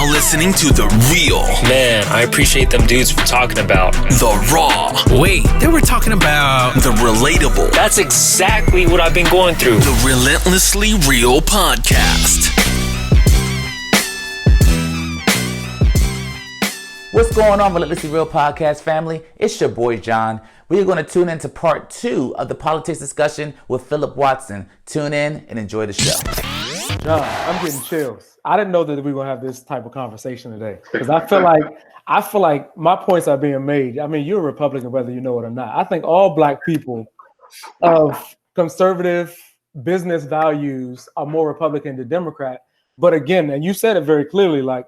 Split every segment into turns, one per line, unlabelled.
now listening to The Real.
Man, I appreciate them dudes for talking about
The Raw.
Wait, they were talking about
The Relatable.
That's exactly what I've been going through.
The Relentlessly Real Podcast.
What's going on, Relentlessly Real Podcast family? It's your boy John. We are going to tune into part 2 of the politics discussion with Phillip Watson. Tune in and enjoy the show.
John, I'm getting chills. I didn't know that we were going to have this type of conversation today because I feel like my points are being made. I mean, you're a Republican whether you know it or not. I think all black people of conservative business values are more Republican than Democrat. But again, and you said it very clearly, like,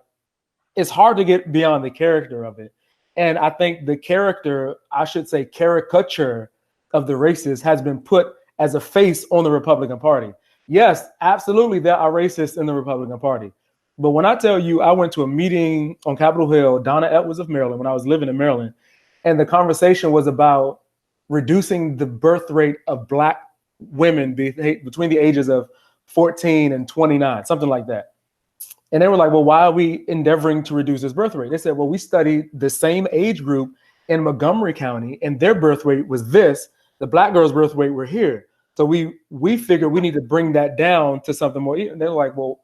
it's hard to get beyond the character of it. And I think the character, I should say caricature of the racists has been put as a face on the Republican Party. Yes, absolutely, there are racists in the Republican Party. But when I tell you, I went to a meeting on Capitol Hill, Donna Edwards of Maryland, when I was living in Maryland, and the conversation was about reducing the birth rate of black women between the ages of 14 and 29, something like that. And they were like, well, why are we endeavoring to reduce this birth rate? They said, well, we studied the same age group in Montgomery County, and their birth rate was this. The black girls' birth rate were here. So we figured we need to bring that down to something more. And they're like, well,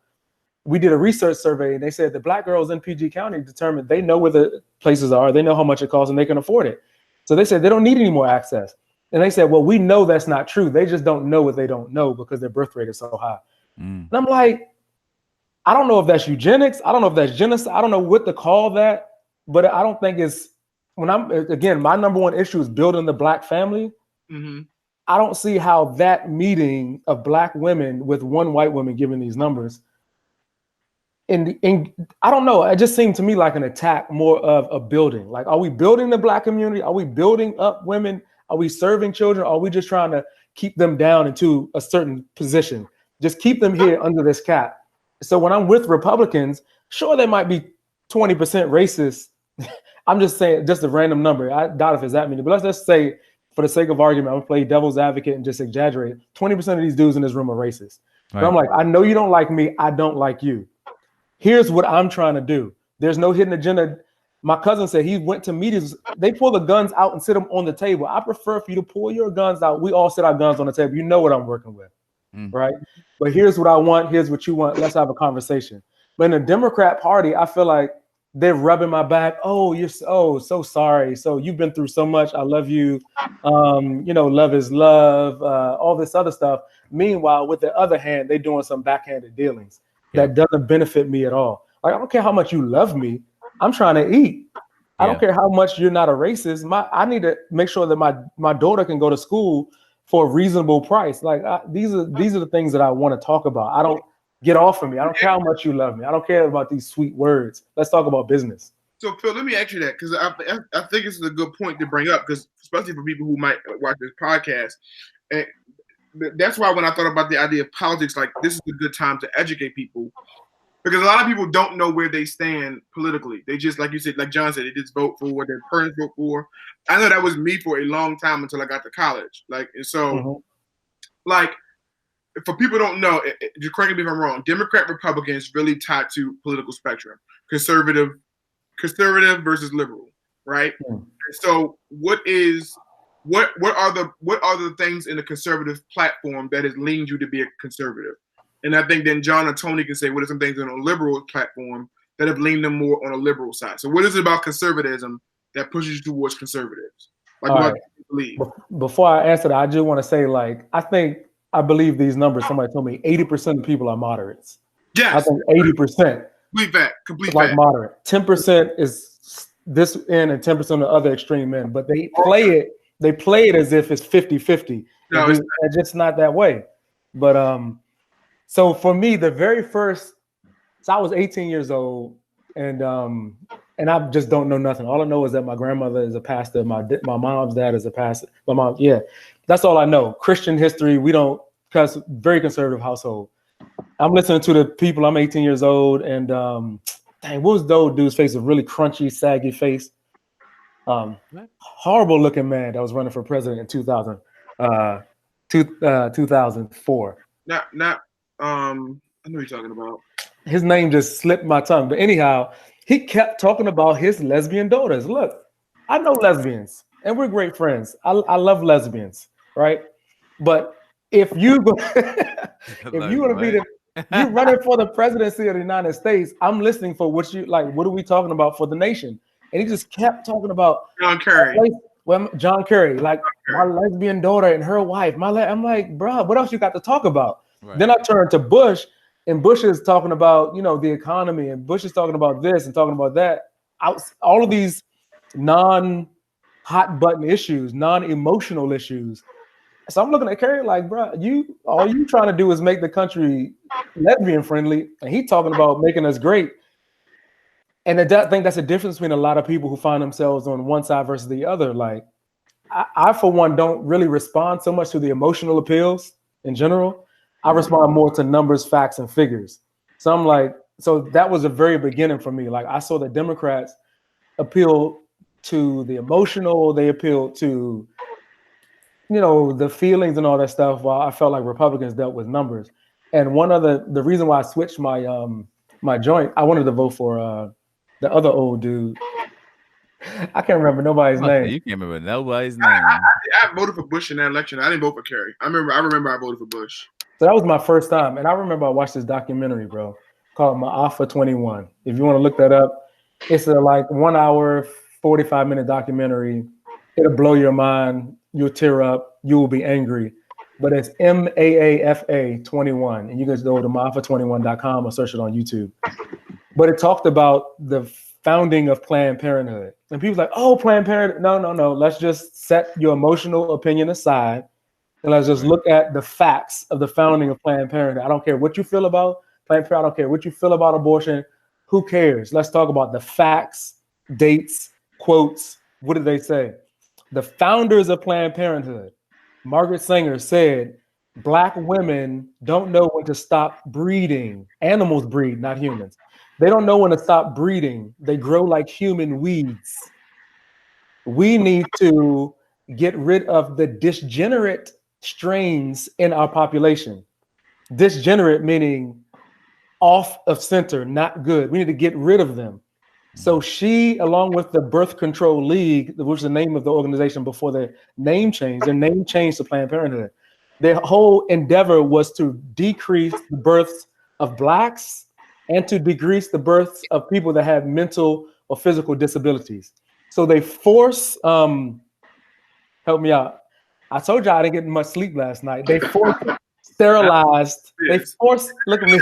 we did a research survey, and they said the black girls in PG County determined they know where the places are, they know how much it costs, and they can afford it. So they said they don't need any more access. And they said, well, we know that's not true. They just don't know what they don't know because their birth rate is so high. And I'm like, I don't know if that's eugenics. I don't know if that's genocide. I don't know what to call that, but I don't think it's my number one issue is building the black family. Mm-hmm. I don't see how that meeting of black women with one white woman giving these numbers. And I don't know. It just seemed to me like an attack more of a building. Like, are we building the black community? Are we building up women? Are we serving children? Are we just trying to keep them down into a certain position? Just keep them here under this cap. So when I'm with Republicans, sure, they might be 20% racist. I'm just saying, just a random number. I doubt if it's that many, but let's just say, for the sake of argument, I'm gonna play devil's advocate and just exaggerate. 20% of these dudes in this room are racist. Right. So I'm like, I know you don't like me. I don't like you. Here's what I'm trying to do. There's no hidden agenda. My cousin said he went to meetings. They pull the guns out and sit them on the table. I prefer for you to pull your guns out. We all sit our guns on the table. You know what I'm working with. Right? But here's what I want. Here's what you want. Let's have a conversation. But in the Democrat Party, I feel like they're rubbing my back. Oh, you're so sorry. So you've been through so much. I love you. Love is love. All this other stuff. Meanwhile, with the other hand, they're doing some backhanded dealings that doesn't benefit me at all. Like, I don't care how much you love me. I'm trying to eat. I don't care how much you're not a racist. I need to make sure that my daughter can go to school for a reasonable price. Like, these are the things that I want to talk about. I don't get off of me. I don't care how much you love me. I don't care about these sweet words. Let's talk about business.
So Phil, let me ask you that, because I think this is a good point to bring up, because especially for people who might watch this podcast, and that's why when I thought about the idea of politics, like, this is a good time to educate people, because a lot of people don't know where they stand politically. They just, like you said, like John said, they just vote for what their parents vote for. I know that was me for a long time until I got to college. Like, and so, like, for people who don't know, just correct me if I'm wrong, Democrat, Republican is really tied to political spectrum, conservative versus liberal, right? And so, what are the things in the conservative platform that has leaned you to be a conservative? And I think then John or Tony can say, what are some things on a liberal platform that have leaned them more on a liberal side? So what is it about conservatism that pushes you towards conservatives? Like, what do you believe? Before
I answer that, I just want to say, like, I believe these numbers. Somebody told me 80% of people are moderates.
Yes.
I think 80%.
Complete
like
fact.
Moderate. 10% is this end and 10% on the other extreme end. But they play it as if it's 50-50.
No,
it's just not that way. But so for me, the very first, so I was 18 years old, and I just don't know nothing. All I know is that my grandmother is a pastor. My mom's dad is a pastor. My mom, that's all I know. Christian history, because very conservative household. I'm listening to the people. I'm 18 years old, and what was the old dude's face? A really crunchy, saggy face. Horrible looking man that was running for president in 2004.
Not I know what you're talking about.
his name just slipped my tongue. But anyhow, he kept talking about his lesbian daughters. Look, I know lesbians, and we're great friends. I love lesbians, right? But if you go, if you want to be you running for the presidency of the United States, I'm listening for what you like. What are we talking about for the nation? And he just kept talking about
John Kerry.
John Kerry, like my lesbian daughter and her wife. I'm like, bro, what else you got to talk about? Right. Then I turned to Bush, and Bush is talking about, the economy, and Bush is talking about this and talking about that. All of these non-hot button issues, non-emotional issues. So I'm looking at Kerry like, bro, all you trying to do is make the country lesbian friendly, and he talking about making us great. And I think that's a difference between a lot of people who find themselves on one side versus the other. Like, I for one, don't really respond so much to the emotional appeals in general. I respond more to numbers, facts, and figures. So I'm like, so that was a very beginning for me. Like, I saw the Democrats appeal to the emotional, they appealed to, the feelings and all that stuff, while I felt like Republicans dealt with numbers. And one of the reason why I switched my my joint, I wanted to vote for the other old dude. I can't remember nobody's name.
You can't remember nobody's name.
I voted for Bush in that election. I didn't vote for Kerry. I remember I voted for Bush.
So that was my first time. And I remember I watched this documentary, bro, called Ma'afa 21. If you want to look that up, it's a 1 hour, 45-minute documentary. It'll blow your mind. You'll tear up. You will be angry. But it's MAAFA 21. And you guys go to Ma'afa21.com or search it on YouTube. But it talked about the founding of Planned Parenthood. And people's like, oh, Planned Parenthood. No. Let's just set your emotional opinion aside. And let's just look at the facts of the founding of Planned Parenthood. I don't care what you feel about Planned Parenthood. I don't care what you feel about abortion. Who cares? Let's talk about the facts, dates, quotes. What did they say? The founders of Planned Parenthood, Margaret Sanger, said, Black women don't know when to stop breeding. Animals breed, not humans. They don't know when to stop breeding. They grow like human weeds. We need to get rid of the disgenerate strains in our population. Disgenerate meaning off of center, not good. We need to get rid of them. So she, along with the Birth Control League, which is the name of the organization before their name changed to Planned Parenthood. Their whole endeavor was to decrease the births of Blacks and to decrease the births of people that have mental or physical disabilities. So they force, help me out. I told you I didn't get much sleep last night. They forced sterilized. Look at me.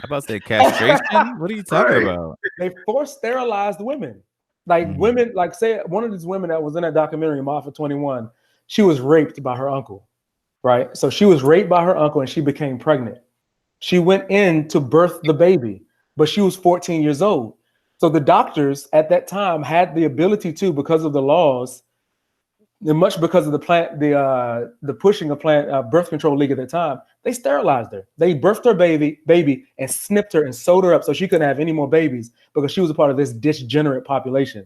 How about say castration? What are you talking about?
They forced sterilized women. Women, say one of these women that was in that documentary, Ma'afa 21, she was raped by her uncle, right? So she was raped by her uncle and she became pregnant. She went in to birth the baby, but she was 14 years old. So the doctors at that time had the ability to, because of the laws, and much because of the pushing of Birth Control League at that time, they sterilized her. They birthed her baby and snipped her and sewed her up so she couldn't have any more babies because she was a part of this disgenerate population.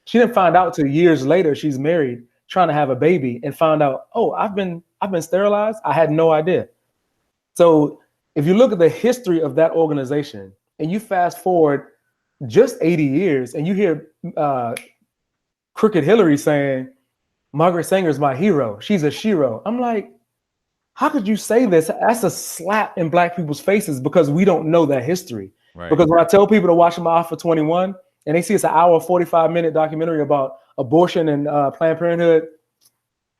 She didn't find out till years later she's married, trying to have a baby, and found out, oh, I've been sterilized. I had no idea. So if you look at the history of that organization and you fast forward just 80 years and you hear Crooked Hillary saying, Margaret Sanger is my hero. She's a shero. I'm like, how could you say this? That's a slap in Black people's faces because we don't know that history. Right. Because when I tell people to watch Ma'afa 21 and they see it's an hour, 45-minute documentary about abortion and Planned Parenthood,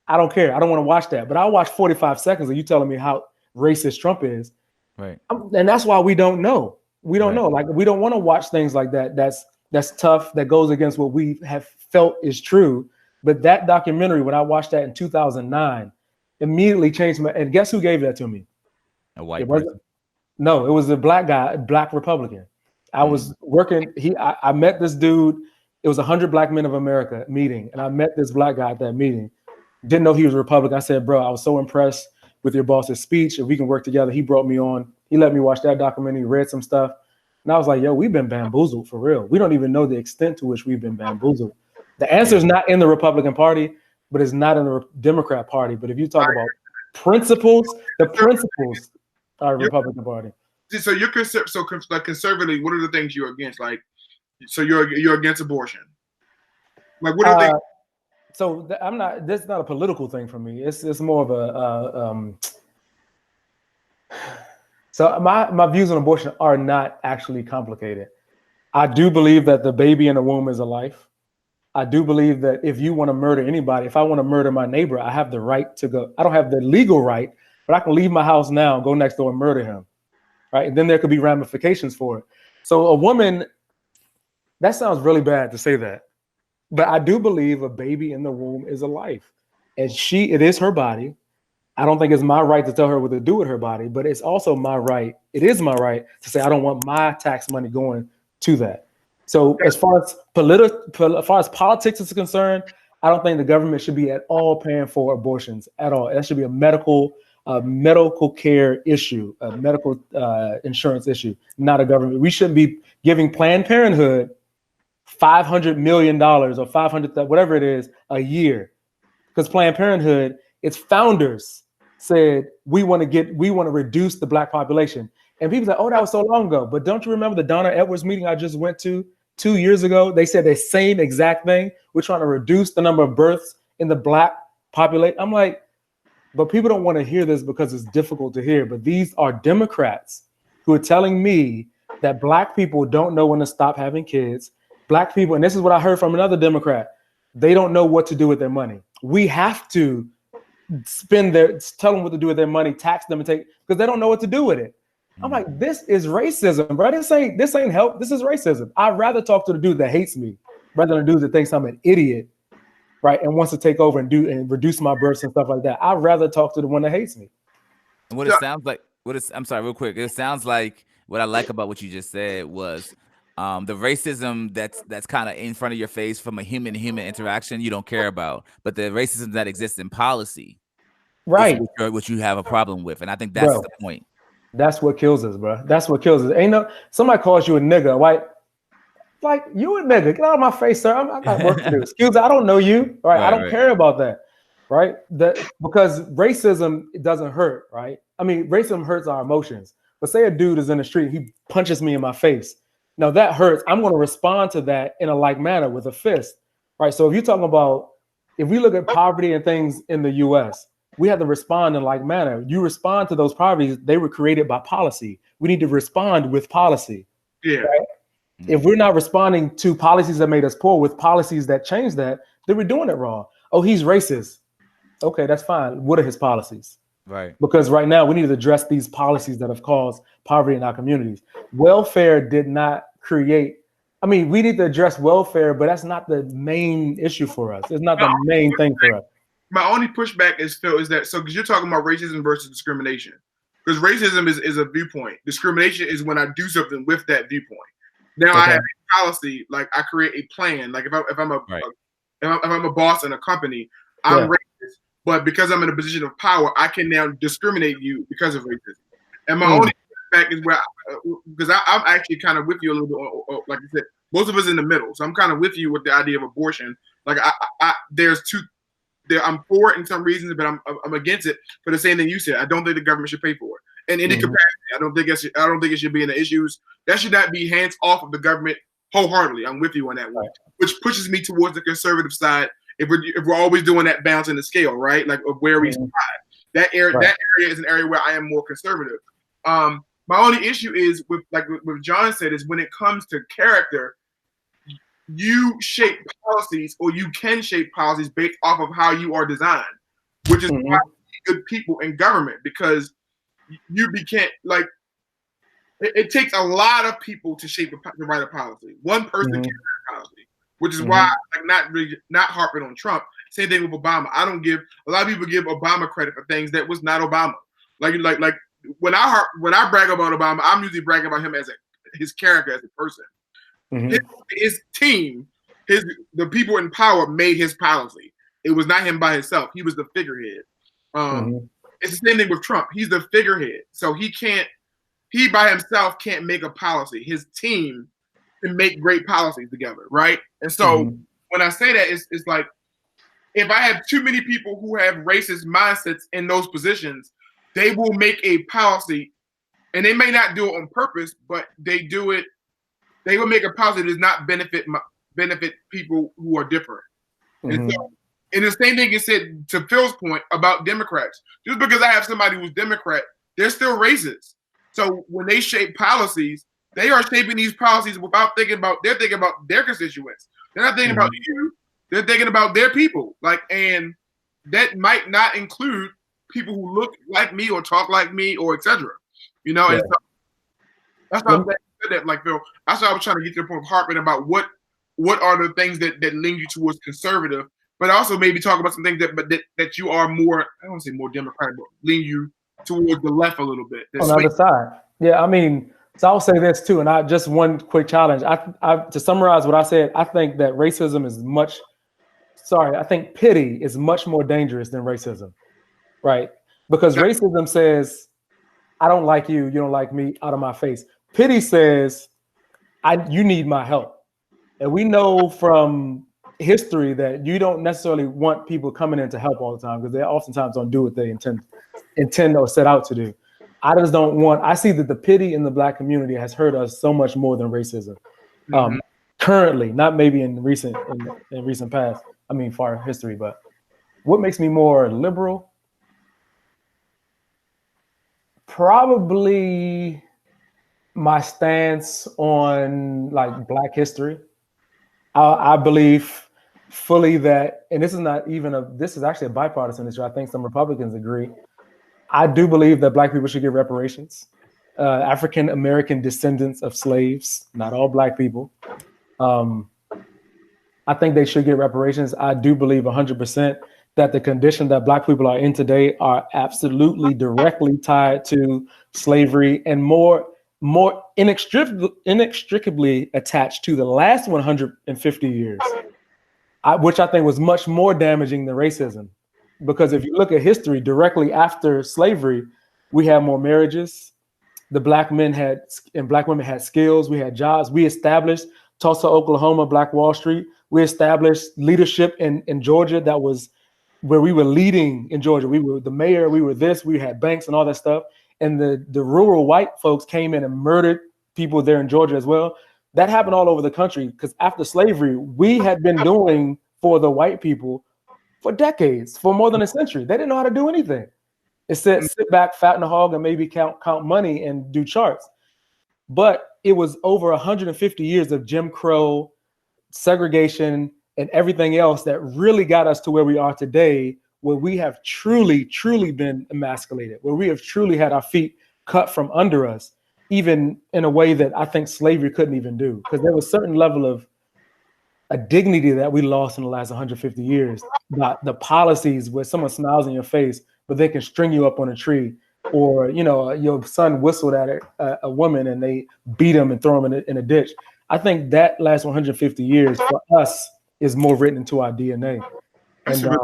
I don't care. I don't want to watch that. But I'll watch 45 seconds of you telling me how racist Trump is. Right. And that's why we don't know. We don't know. Like, we don't want to watch things like that. That's tough. That goes against what we have felt is true. But that documentary, when I watched that in 2009, immediately changed my. And guess who gave that to me?
A white person?
No, it was a black guy, Black Republican. I was working. I met this dude. It was 100 Black Men of America meeting, and I met this black guy at that meeting. Didn't know he was a Republican. I said, bro, I was so impressed with your boss's speech. If we can work together, he brought me on. He let me watch that documentary, read some stuff, and I was like, yo, we've been bamboozled for real. We don't even know the extent to which we've been bamboozled. The answer is not in the Republican Party, but it's not in the Democrat Party. But if you talk about principles, the principles are Republican Party.
So you're like conservatively, what are the things you're against? Like, so you're against abortion. Like, what are they?
So I'm not. This is not a political thing for me. It's more of a. So my views on abortion are not actually complicated. I do believe that the baby in the womb is a life. I do believe that if you want to murder anybody, if I want to murder my neighbor, I have the right to go. I don't have the legal right, but I can leave my house now, go next door and murder him. Right. And then there could be ramifications for it. So a woman, that sounds really bad to say that. But I do believe a baby in the womb is a life. And it is her body. I don't think it's my right to tell her what to do with her body, but it's also my right. It is my right to say I don't want my tax money going to that. So as far as politics is concerned, I don't think the government should be at all paying for abortions at all. That should be a medical care issue, a medical insurance issue, not a government. We shouldn't be giving Planned Parenthood $500 million or 500, whatever it is, a year, because Planned Parenthood, its founders said we want to reduce the black population, and people say, "Oh, that was so long ago." But don't you remember the Donna Edwards meeting I just went to 2 years ago? They said the same exact thing. We're trying to reduce the number of births in the black population. I'm like, but people don't want to hear this because it's difficult to hear. But these are Democrats who are telling me that black people don't know when to stop having kids. Black people, and this is what I heard from another Democrat, they don't know what to do with their money. We have to tell them what to do with their money, tax them, and because they don't know what to do with it. I'm like, this is racism, bro. This ain't help. This is racism. I'd rather talk to the dude that hates me rather than the dude that thinks I'm an idiot, right, and wants to take over and reduce my births and stuff like that. I'd rather talk to the one that hates me.
And what it sounds like, I'm sorry, real quick. It sounds like what I like about what you just said was the racism that's kind of in front of your face from a human-to-human interaction you don't care about, but the racism that exists in policy,
right,
which you have a problem with, and I think that's the point.
That's what kills us, bro. That's what kills us. Somebody calls you a nigga, right? Like, you a nigga, get out of my face, sir. I got work to do. Excuse me, I don't know you, right? I don't care about that, right? Because racism, it doesn't hurt, right? I mean, racism hurts our emotions. But say a dude is in the street, he punches me in my face. Now that hurts. I'm going to respond to that in a like manner with a fist, right? So if you're talking about, if we look at poverty and things in the U.S., we have to respond in like manner. You respond to those poverties; they were created by policy. We need to respond with policy.
Yeah.
Right? If we're not responding to policies that made us poor with policies that change that, then we're doing it wrong. Oh, he's racist. Okay, that's fine. What are his policies?
Right.
Because right now we need to address these policies that have caused poverty in our communities. Welfare did not create. I mean, we need to address welfare, but that's not the main issue for us. It's not the main thing for us.
My only pushback is, Phil, is that because you're talking about racism versus discrimination. Because racism is a viewpoint. Discrimination is when I do something with that viewpoint. Now I have a policy, like I create a plan. Like if I'm a boss in a company, I'm racist, but because I'm in a position of power, I can now discriminate you because of racism. And my only pushback is because I'm actually kind of with you a little bit. Like I said, most of us in the middle, so I'm kind of with you with the idea of abortion. Like there's two. I'm for it in some reasons, but I'm against it for the same thing you said. I don't think the government should pay for it in any capacity. I don't think it should be in the issues. That should not be hands off of the government wholeheartely. I'm with you on that one, which pushes me towards the conservative side. If we're always doing that balance in the scale, right? Like of where we slide. That area is an area where I am more conservative. My only issue is with what John said is when it comes to character. You shape policies, or you can shape policies based off of how you are designed, which is why good people in government, because you can't it takes a lot of people to shape the right policy. One person can't write a policy, which is why not harping on Trump. Same thing with Obama. I don't give a lot of people give Obama credit for things that was not Obama. Like when I brag about Obama, I'm usually bragging about him as his character as a person. His team, the people in power made his policy. It was not him by himself. He was the figurehead. It's the same thing with Trump. He's the figurehead. So he by himself can't make a policy. His team can make great policies together, right? And so when I say that, it's like if I have too many people who have racist mindsets in those positions, they will make a policy and they may not do it on purpose, but they do it. They will make a policy that does not benefit people who are different. And so, and the same thing is said to Phil's point about Democrats. Just because I have somebody who's Democrat, they're still racist. So when they shape policies, they are shaping these policies without thinking about. They're thinking about their constituents. They're not thinking about you. They're thinking about their people. Like, and that might not include people who look like me or talk like me or etc. You know, and so that's why I'm glad you said that. Like Phil, that's why I was trying to get to the point of harping about what are the things that lean you towards conservative, but also maybe talk about some things that you are more, I don't want to say more democratic, but lean you towards the left a little bit.
On the other side. Yeah, I mean, so I'll say this too, and I just one quick challenge. I to summarize what I said, I think that racism is I think pity is much more dangerous than racism, right? Because racism says, I don't like you, you don't like me, out of my face. Pity says, you need my help. And we know from history that you don't necessarily want people coming in to help all the time because they oftentimes don't do what they intend or set out to do. I see that the pity in the Black community has hurt us so much more than racism. Currently, not maybe in recent past, I mean far history, but what makes me more liberal? Probably my stance on like Black history. I believe fully that, and this is actually a bipartisan issue. I think some Republicans agree. I do believe that Black people should get reparations. African American descendants of slaves, not all Black people. I think they should get reparations. I do believe 100% that the condition that Black people are in today are absolutely directly tied to slavery and more inextricably attached to the last 150 years, which I think was much more damaging than racism. Because if you look at history, directly after slavery, we had more marriages. The Black men and Black women had skills. We had jobs. We established Tulsa, Oklahoma, Black Wall Street. We established leadership in Georgia. That was where we were leading in Georgia. We were the mayor. We were this. We had banks and all that stuff. And the rural white folks came in and murdered people there in Georgia as well. That happened all over the country because after slavery, we had been doing for the white people for decades, for more than a century. They didn't know how to do anything. It said sit back, fatten a hog, and maybe count money and do charts. But it was over 150 years of Jim Crow, segregation, and everything else that really got us to where we are today, where we have truly, truly been emasculated, where we have truly had our feet cut from under us, even in a way that I think slavery couldn't even do. Because there was a certain level of a dignity that we lost in the last 150 years. The policies where someone smiles in your face, but they can string you up on a tree, or your son whistled at a woman and they beat him and throw him in a ditch. I think that last 150 years for us is more written into our DNA.
That's really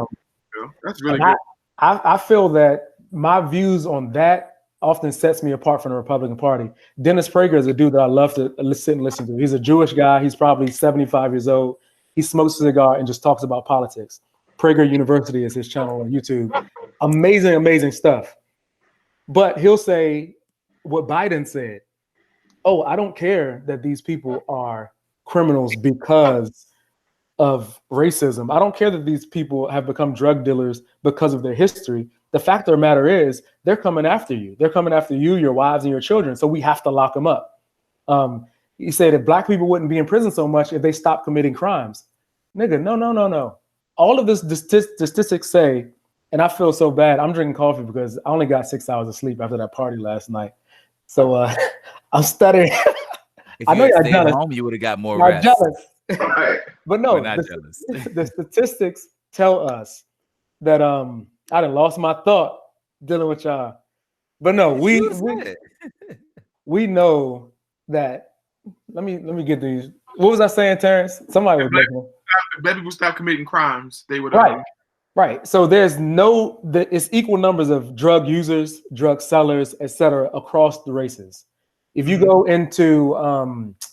good.
good.
I feel that my views on that often sets me apart from the Republican Party. Dennis Prager is a dude that I love to sit and listen to. He's a Jewish guy. He's probably 75 years old. He smokes a cigar and just talks about politics. Prager University is his channel on YouTube. Amazing, amazing stuff. But he'll say what Biden said. Oh, I don't care that these people are criminals because of racism. I don't care that these people have become drug dealers because of their history. The fact of the matter is they're coming after you. They're coming after you, your wives, and your children. So we have to lock them up. He said that Black people wouldn't be in prison so much if they stopped committing crimes. Nigga, no. All of this the statistics say, and I feel so bad. I'm drinking coffee because I only got 6 hours of sleep after that party last night. So I'm stuttering.
If
I know
you
you're
stayed
jealous.
home, you would have got more
I'm
rest.
jealous. But no,
We're not jealous.
the statistics tell us that I done lost my thought dealing with y'all. But no, we know that. Let me get these. What was I saying, Terrence? Somebody was making.
Black people stop committing crimes. They would
Right. So it's equal numbers of drug users, drug sellers, etc. across the races. If you go into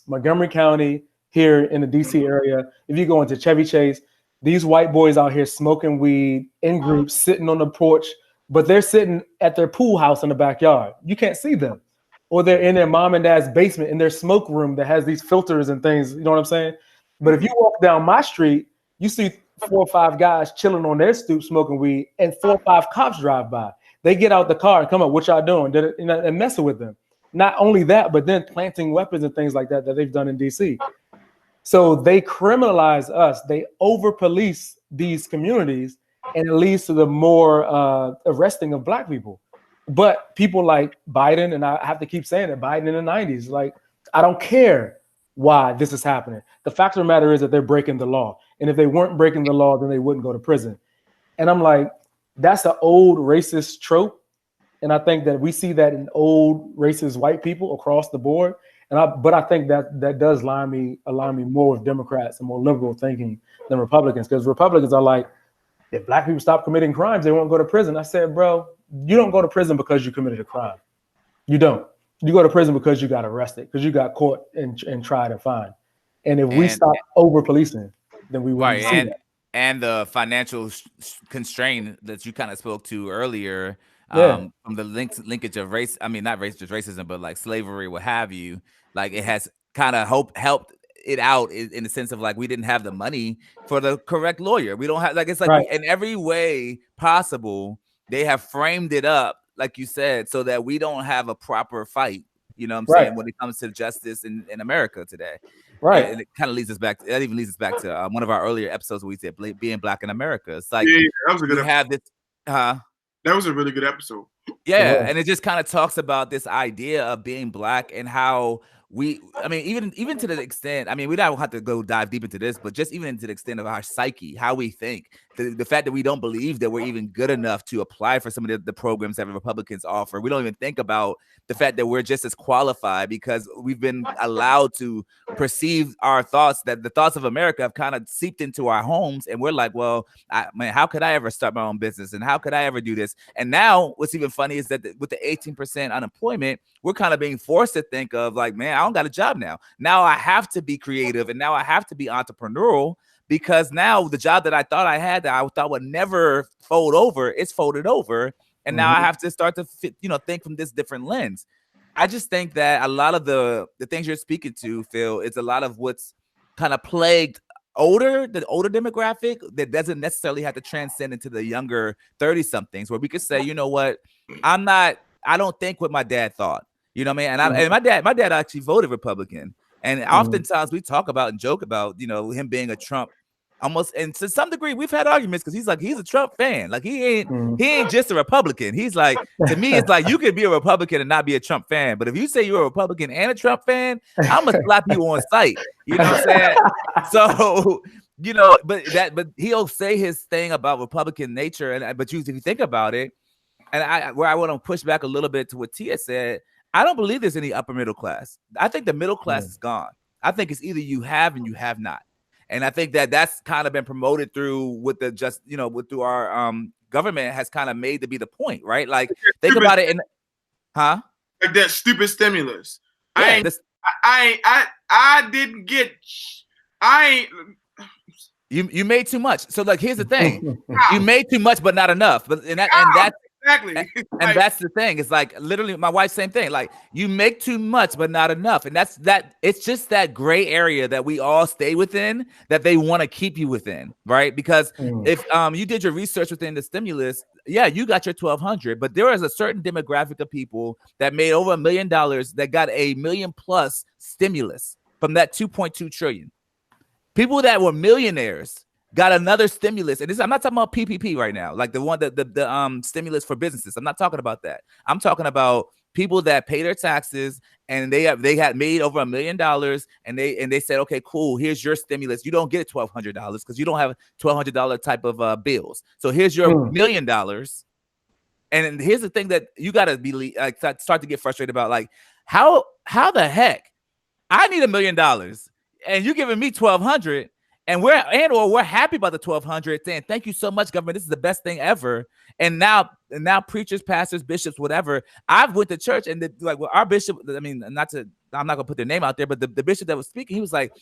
Montgomery County here in the DC area, if you go into Chevy Chase, these white boys out here smoking weed in groups, sitting on the porch, but they're sitting at their pool house in the backyard. You can't see them. or they're in their mom and dad's basement in their smoke room that has these filters and things. You know what I'm saying? But if you walk down my street, you see 4 or 5 guys chilling on their stoop smoking weed, and 4 or 5 cops drive by. They get out the car and come up, what y'all doing? And messing with them. Not only that, but then planting weapons and things like that they've done in DC. So they criminalize us. They over-police these communities, and it leads to the more arresting of Black people. But people like Biden, and I have to keep saying it, Biden in the 90s, like, I don't care why this is happening. The fact of the matter is that they're breaking the law. And if they weren't breaking the law, then they wouldn't go to prison. And I'm like, that's an old racist trope. And I think that we see that in old racist white people across the board. But I think that does align me more with Democrats and more liberal thinking than Republicans, because Republicans are like, if Black people stop committing crimes, they won't go to prison. I said, bro, you don't go to prison because you committed a crime. You don't. You go to prison because you got arrested, because you got caught and tried and fined. And if we stop over policing, then we won't see that.
And the financial constraint that you kind of spoke to earlier, from the linkage of race, I mean, not race, just racism, but like slavery, what have you, like it has kind of helped it out in the sense of like, we didn't have the money for the correct lawyer. We don't have, like, it's like in every way possible, they have framed it up, like you said, so that we don't have a proper fight, you know what I'm saying, when it comes to justice in America today.
Right.
And it kind of leads us back, that even leads us back to one of our earlier episodes where we said being Black in America. It's like,
that was a good episode. That was a really good episode.
Yeah, and it just kind of talks about this idea of being Black and how I mean, even to the extent, I mean, we don't have to go dive deep into this, but just even to the extent of our psyche, how we think, the fact that we don't believe that we're even good enough to apply for some of the programs that Republicans offer. We don't even think about the fact that we're just as qualified because we've been allowed to perceive our thoughts, that the thoughts of America have kind of seeped into our homes. And we're like, well, how could I ever start my own business? And how could I ever do this? And now what's even funny is that with the 18% unemployment, we're kind of being forced to think of like, man, I don't got a job now. Now I have to be creative, and now I have to be entrepreneurial, because now the job that I thought I had that I thought would never fold over, it's folded over. And now I have to start to think from this different lens. I just think that a lot of the things you're speaking to, Phil, is a lot of what's kind of plagued the older demographic that doesn't necessarily have to transcend into the younger 30-somethings, where we could say, you know what, I don't think what my dad thought. You know what I mean? And my dad actually voted Republican. And oftentimes we talk about and joke about, him being a Trump almost, and to some degree we've had arguments because he's a Trump fan. Like he ain't just a Republican. He's like, to me, it's like you could be a Republican and not be a Trump fan. But if you say you're a Republican and a Trump fan, I'm gonna slap you on sight. You know what I'm saying? So, but he'll say his thing about Republican nature, but if you think about it, and where I want to push back a little bit to what Tia said, I don't believe there's any upper middle class. I think the middle class is gone. I think it's either you have and you have not. And I think that that's kind of been promoted through through our government has kind of made to be the point, right? Like think about it like
that stupid stimulus.
Yeah, you made too much. So like here's the thing. You made too much but not enough. But that's
exactly.
And that's the thing. It's like literally my wife's same thing. Like you make too much, but not enough. And it's just that gray area that we all stay within that they want to keep you within, right? Because if you did your research within the stimulus, yeah, you got your 1,200, but there is a certain demographic of people that made over $1 million that got $1 million+ stimulus from that 2.2 trillion. People that were millionaires got another stimulus, and I'm not talking about PPP right now, like the one the stimulus for businesses. I'm not talking about that. I'm talking about people that pay their taxes and they had made over $1 million, and they said, okay, cool, here's your stimulus. You don't get $1,200 because you don't have $1,200 type of bills. So here's your $1 million. And here's the thing that you got to be start to get frustrated about, like how the heck I need $1 million and you giving me 1,200. And we're happy about the 1,200, saying thank you so much, government. This is the best thing ever. And now preachers, pastors, bishops, whatever. I've went to church and our bishop. I mean, I'm not gonna put their name out there, but the bishop that was speaking, he was like,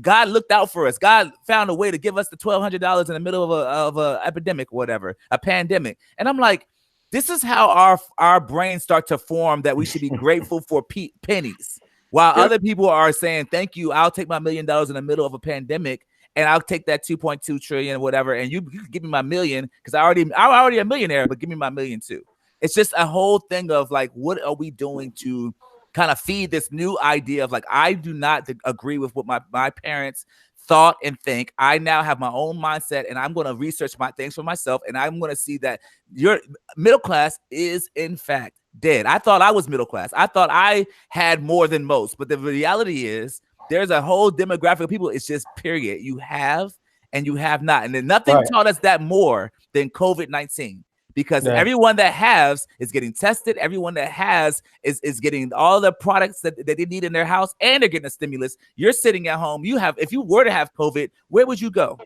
God looked out for us. God found a way to give us the $1,200 in the middle of a epidemic, or whatever, a pandemic. And I'm like, This is how our brains start to form that we should be grateful for pennies, while other people are saying, "Thank you, I'll take my $1 million in the middle of a pandemic, and I'll take that 2.2 trillion, whatever, and you can give me my $1 million because I'm already a millionaire, but give me my $1 million too." It's just a whole thing of like, what are we doing to kind of feed this new idea of like, I do not agree with what my parents thought and think. I now have my own mindset, and I'm going to research my things for myself, and I'm going to see that your middle class is in fact dead. I thought I was middle class. I thought I had more than most, but the reality is there's a whole demographic of people. It's just period. You have and you have not, and then nothing taught us that more than COVID-19. Because everyone that has is getting tested. Everyone that has is getting all the products that they need in their house, and they're getting a stimulus. You're sitting at home. If you were to have COVID, where would you go?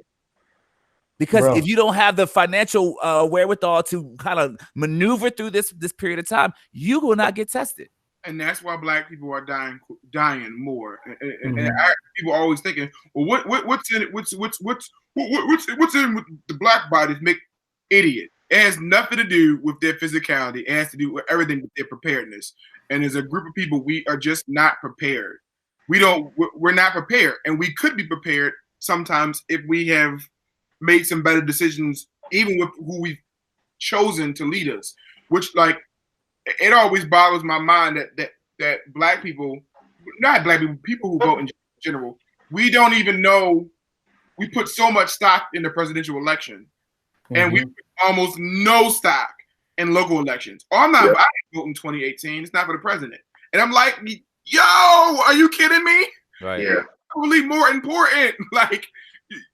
Because if you don't have the financial wherewithal to kind of maneuver through this period of time, you will not get tested.
And that's why Black people are dying more. And people are always thinking, well, what's in it? What's in with the Black bodies make idiot? It has nothing to do with their physicality. It has to do with everything with their preparedness. And as a group of people, we are just not prepared. We're not prepared. And we could be prepared sometimes if we have made some better decisions, even with who we've chosen to lead us. Which, like, it always boggles my mind that Black people, not Black people, people who vote in general, we don't even know. We put so much stock in the presidential election. And we put almost no stock in local elections. I didn't vote in 2018. It's not for the president. And I'm like, yo, are you kidding me?
Right.
Yeah. Probably more important. Like,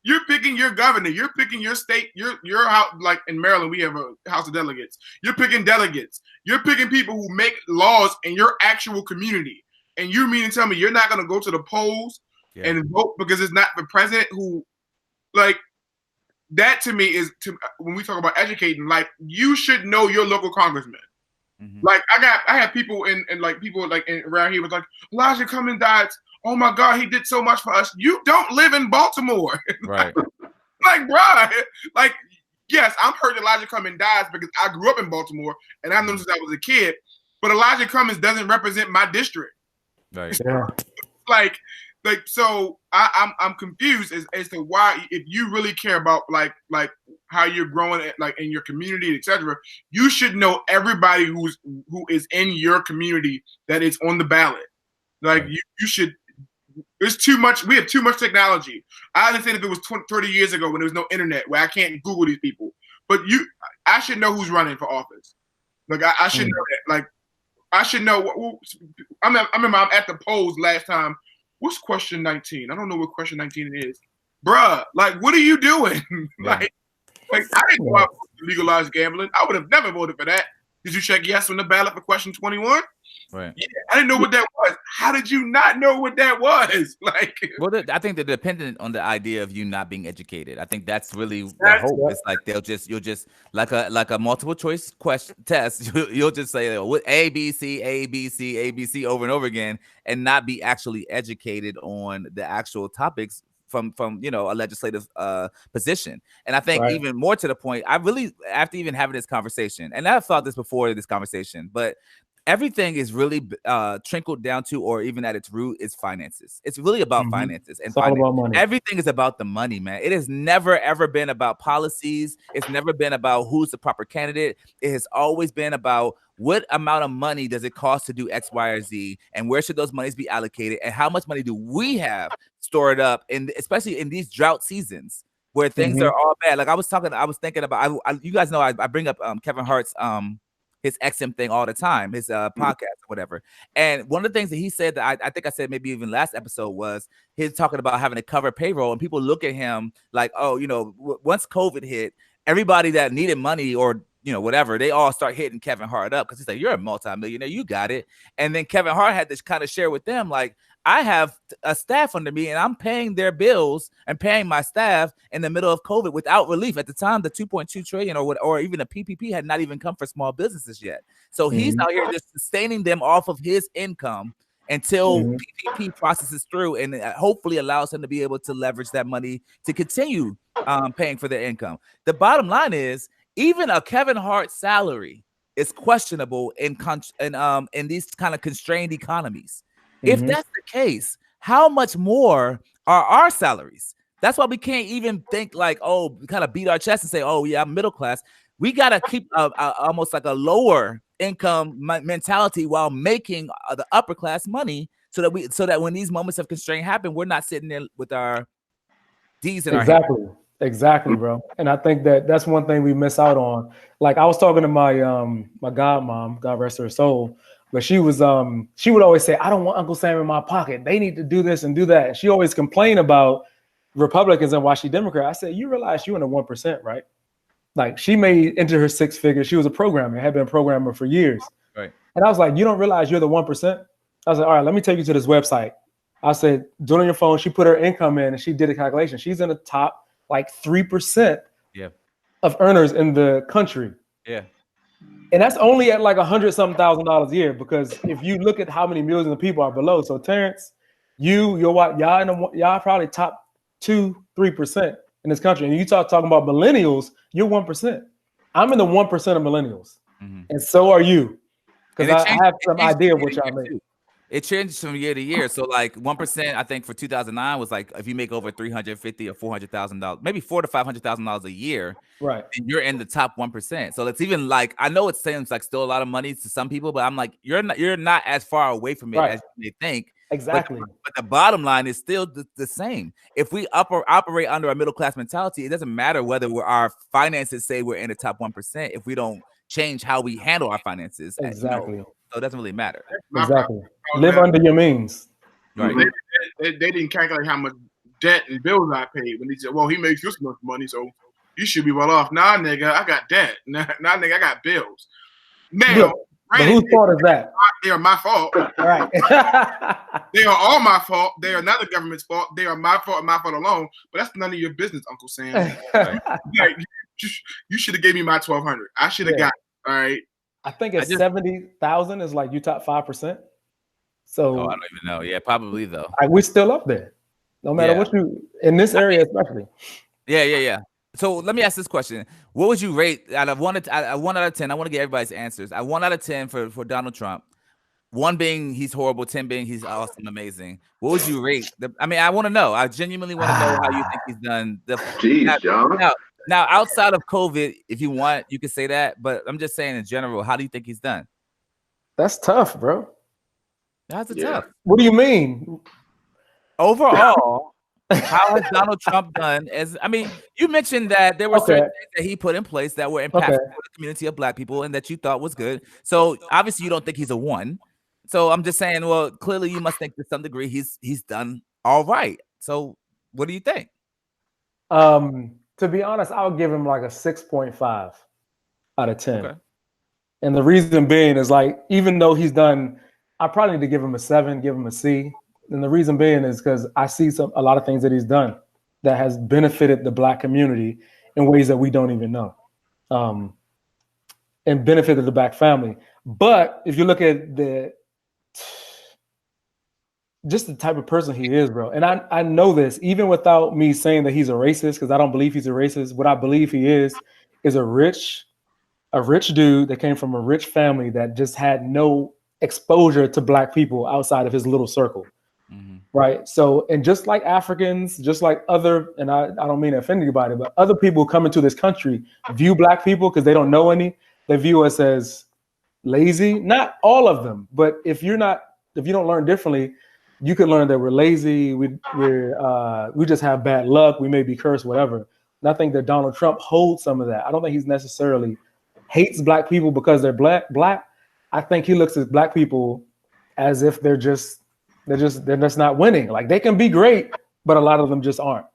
you're picking your governor. You're picking your state. Your house. Like in Maryland, we have a House of Delegates. You're picking delegates. You're picking people who make laws in your actual community. And you mean to tell me you're not going to go to the polls and vote because it's not the president who, like, that to me is when we talk about educating, like, you should know your local congressman. Like, I have people in around here with like, Elijah Cummings died. Oh my God, he did so much for us. You don't live in Baltimore.
Right.
Like, bruh, like, yes, I'm hurt Elijah Cummings dies because I grew up in Baltimore and I've known since I was a kid, but Elijah Cummings doesn't represent my district.
Right.
Yeah. like, so I'm confused as to why, if you really care about like how you're growing like in your community, etc., you should know everybody who is in your community that is on the ballot. Like, you should. There's too much. We have too much technology. I understand if it was 30 years ago when there was no internet where I can't Google these people, but I should know who's running for office. Like, I should know that. Like, I should know. I remember I'm at the polls last time. What's question 19? I don't know what question 19 is. Bruh, like, what are you doing? like I didn't go out to legalize gambling. I would have never voted for that. Did you check yes on the ballot for question 21?
Right.
Yeah, I didn't know what that was. How did you not know what that was? Like,
well, I think they're dependent on the idea of you not being educated. I think that's really the hope. It's like you'll just like a multiple choice question test. You'll just say what A B C over and over again, and not be actually educated on the actual topics from a legislative position. And I think even more to the point, I really, after even having this conversation, and I've thought this before this conversation, but everything is really trickled down to, or even at its root, is finances. It's really about finances. And
it's all about money.
Everything is about the money, man. It has never, ever been about policies. It's never been about who's the proper candidate. It has always been about what amount of money does it cost to do X, Y, or Z, and where should those monies be allocated, and how much money do we have stored up, especially in these drought seasons where things are all bad. Like I was thinking about, you guys know I bring up Kevin Hart's his XM thing all the time, his podcast or whatever. And one of the things that he said that I think I said maybe even last episode was he's talking about having to cover payroll, and people look at him like, oh, once COVID hit, everybody that needed money or whatever, they all start hitting Kevin Hart up because he's like, you're a multimillionaire, you got it. And then Kevin Hart had to kind of share with them, like, I have a staff under me and I'm paying their bills and paying my staff in the middle of COVID without relief. At the time, the 2.2 trillion or even the PPP had not even come for small businesses yet. So he's out here just sustaining them off of his income until PPP processes through, and hopefully allows him to be able to leverage that money to continue paying for their income. The bottom line is, even a Kevin Hart salary is questionable in these kind of constrained economies. If that's the case, how much more are our salaries? That's why we can't even think like, oh, we kind of beat our chest and say, oh yeah, I'm middle class. We gotta keep almost like a lower income mentality while making the upper class money, so that when these moments of constraint happen, we're not sitting there with our D's in our hand.
Exactly, bro. And I think that's one thing we miss out on. Like I was talking to my my godmom, God rest her soul, but she would always say, I don't want Uncle Sam in my pocket. They need to do this and do that. And she always complained about Republicans and why she Democrat. I said, you realize you in the 1%, right? Like she made into her six figures. She was a programmer, had been a programmer for years.
Right.
And I was like, you don't realize you're the 1%? I was like, all right, let me take you to this website. I said, do it on your phone. She put her income in and she did a calculation. She's in the top like 3% of earners in the country.
Yeah.
And that's only at like $100,000 a year, because if you look at how many millions of people are below. So Terrence, y'all probably top 2-3% in this country. And you talking about millennials, you're 1%. I'm in the 1% of millennials. And so are you. Because I have some idea of what y'all make.
It changes from year to year. So like 1%, I think for 2009 was like if you make over $350,000 or $400,000, maybe $400,000 to $500,000 a year,
right?
And you're in the top 1%. So it's even like, I know it seems like still a lot of money to some people, but I'm like, you're not as far away from it as you may think.
Exactly.
But the bottom line is still the same. If we operate under a middle class mentality, it doesn't matter whether our finances say we're in the top 1% if we don't change how we handle our finances.
Exactly.
So it doesn't really matter.
Exactly. Live under your means.
Right. They didn't calculate how much debt and bills I paid when he said, well, he makes this much money, so you should be well off. Nah, nigga, I got debt. Nah, nigga, I got bills. Now,
but whose fault is that?
They are my fault.
Right.
They are all my fault. They are not the government's fault. They are my fault and my fault alone. But that's none of your business, Uncle Sam. Like, you should have gave me my $1,200. I should have got it. All right.
I think it's 70,000 is like you top 5%. So
I don't even know. Yeah, probably though.
We're still up there, no matter what you in this area, especially.
Yeah. So let me ask this question: what would you rate out of 1 out of 10? I want to get everybody's answers. 1 out of 10 for Donald Trump. 1 being he's horrible, 10 being he's awesome, amazing. What would you rate? I want to know. I genuinely want to know how you think he's done.
Jeez, John.
Now, outside of COVID, if you want, you can say that. But I'm just saying in general, how do you think he's done?
That's tough, bro.
That's tough.
What do you mean?
Overall, how has Donald Trump done? You mentioned that there were certain things that he put in place that were impactful for the community of Black people and that you thought was good. So obviously you don't think he's a 1. So I'm just saying, well, clearly you must think to some degree he's done all right. So what do you think?
To be honest, I'll give him like a 6.5 out of 10. Okay. And the reason being is like, even though he's done, I probably need to give him a 7, give him a C. And the reason being is because I see a lot of things that he's done that has benefited the Black community in ways that we don't even know, and benefited the Black family. But if you look at just the type of person he is, bro. And I know this even without me saying that he's a racist, because I don't believe he's a racist. What I believe he is a rich dude that came from a rich family that just had no exposure to Black people outside of his little circle. Right. So, and just like Africans, just like other, and I don't mean to offend anybody, but other people who come into this country view Black people because they don't know any, they view us as lazy. Not all of them, but if you don't learn differently, you could learn that we're lazy. We just have bad luck. We may be cursed, whatever. And I think that Donald Trump holds some of that. I don't think he's necessarily hates Black people because they're black. I think he looks at Black people as if they're just not winning. Like they can be great, but a lot of them just aren't.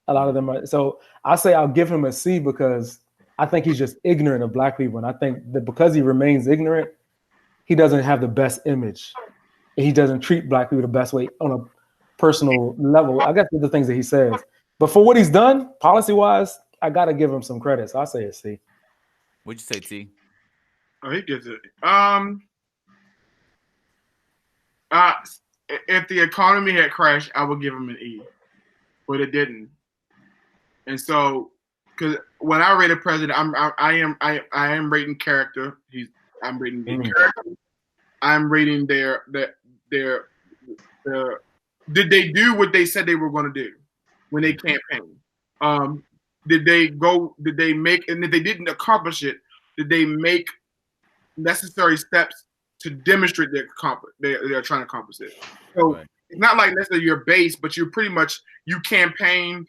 A lot of them are. So I say I'll give him a C because I think he's just ignorant of Black people. And I think that because he remains ignorant, he doesn't have the best image. And he doesn't treat Black people the best way on a personal level. I guess they're the things that he says. But for what he's done, policy-wise, I got to give him some credit. So I say a C.
What'd you say, T?
Oh, he gives it. If the economy had crashed, I would give him an E, but it didn't. And so, because when I rate a president, I am rating character. I'm rating their character. I'm rating their did they do what they said they were going to do when they campaigned? Did they make, and if they didn't accomplish it, did they make necessary steps to demonstrate they're trying to accomplish it? So it's not like necessarily your base, but you campaigned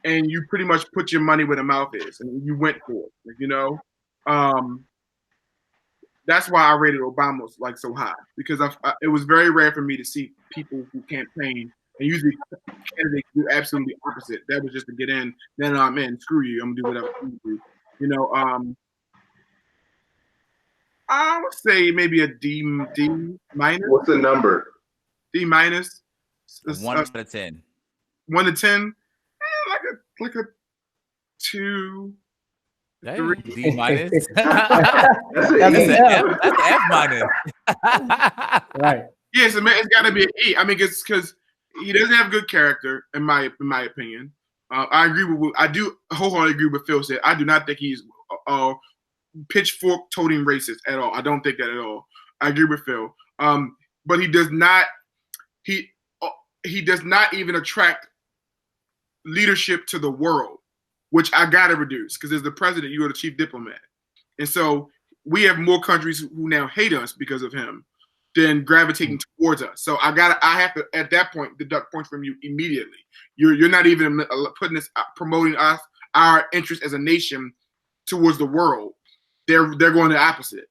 and you pretty much put your money where the mouth is and you went for it, that's why I rated Obama like so high, because it was very rare for me to see people who campaign, and usually candidates do absolutely opposite. That was just to get in. Then I'm in. Screw you. I'm gonna do whatever you do. I would say maybe a D minus.
What's the number?
D minus.
1 out of 10.
1 to 10. Like a 2.
D minus.
That's an
F minus.
Right.
Yes, it's got to be an E. I mean, it's because he doesn't have good character, in my opinion. I do wholeheartedly agree with Phil said. I do not think he's pitchfork toting racist at all. I don't think that at all. I agree with Phil. But he does not. He does not even attract leadership to the world, which I gotta reduce, because as the president, you are the chief diplomat, and so we have more countries who now hate us because of him than gravitating towards us. So I have to at that point deduct points from you immediately. You're not even promoting us, our interest as a nation towards the world. They're going the opposite.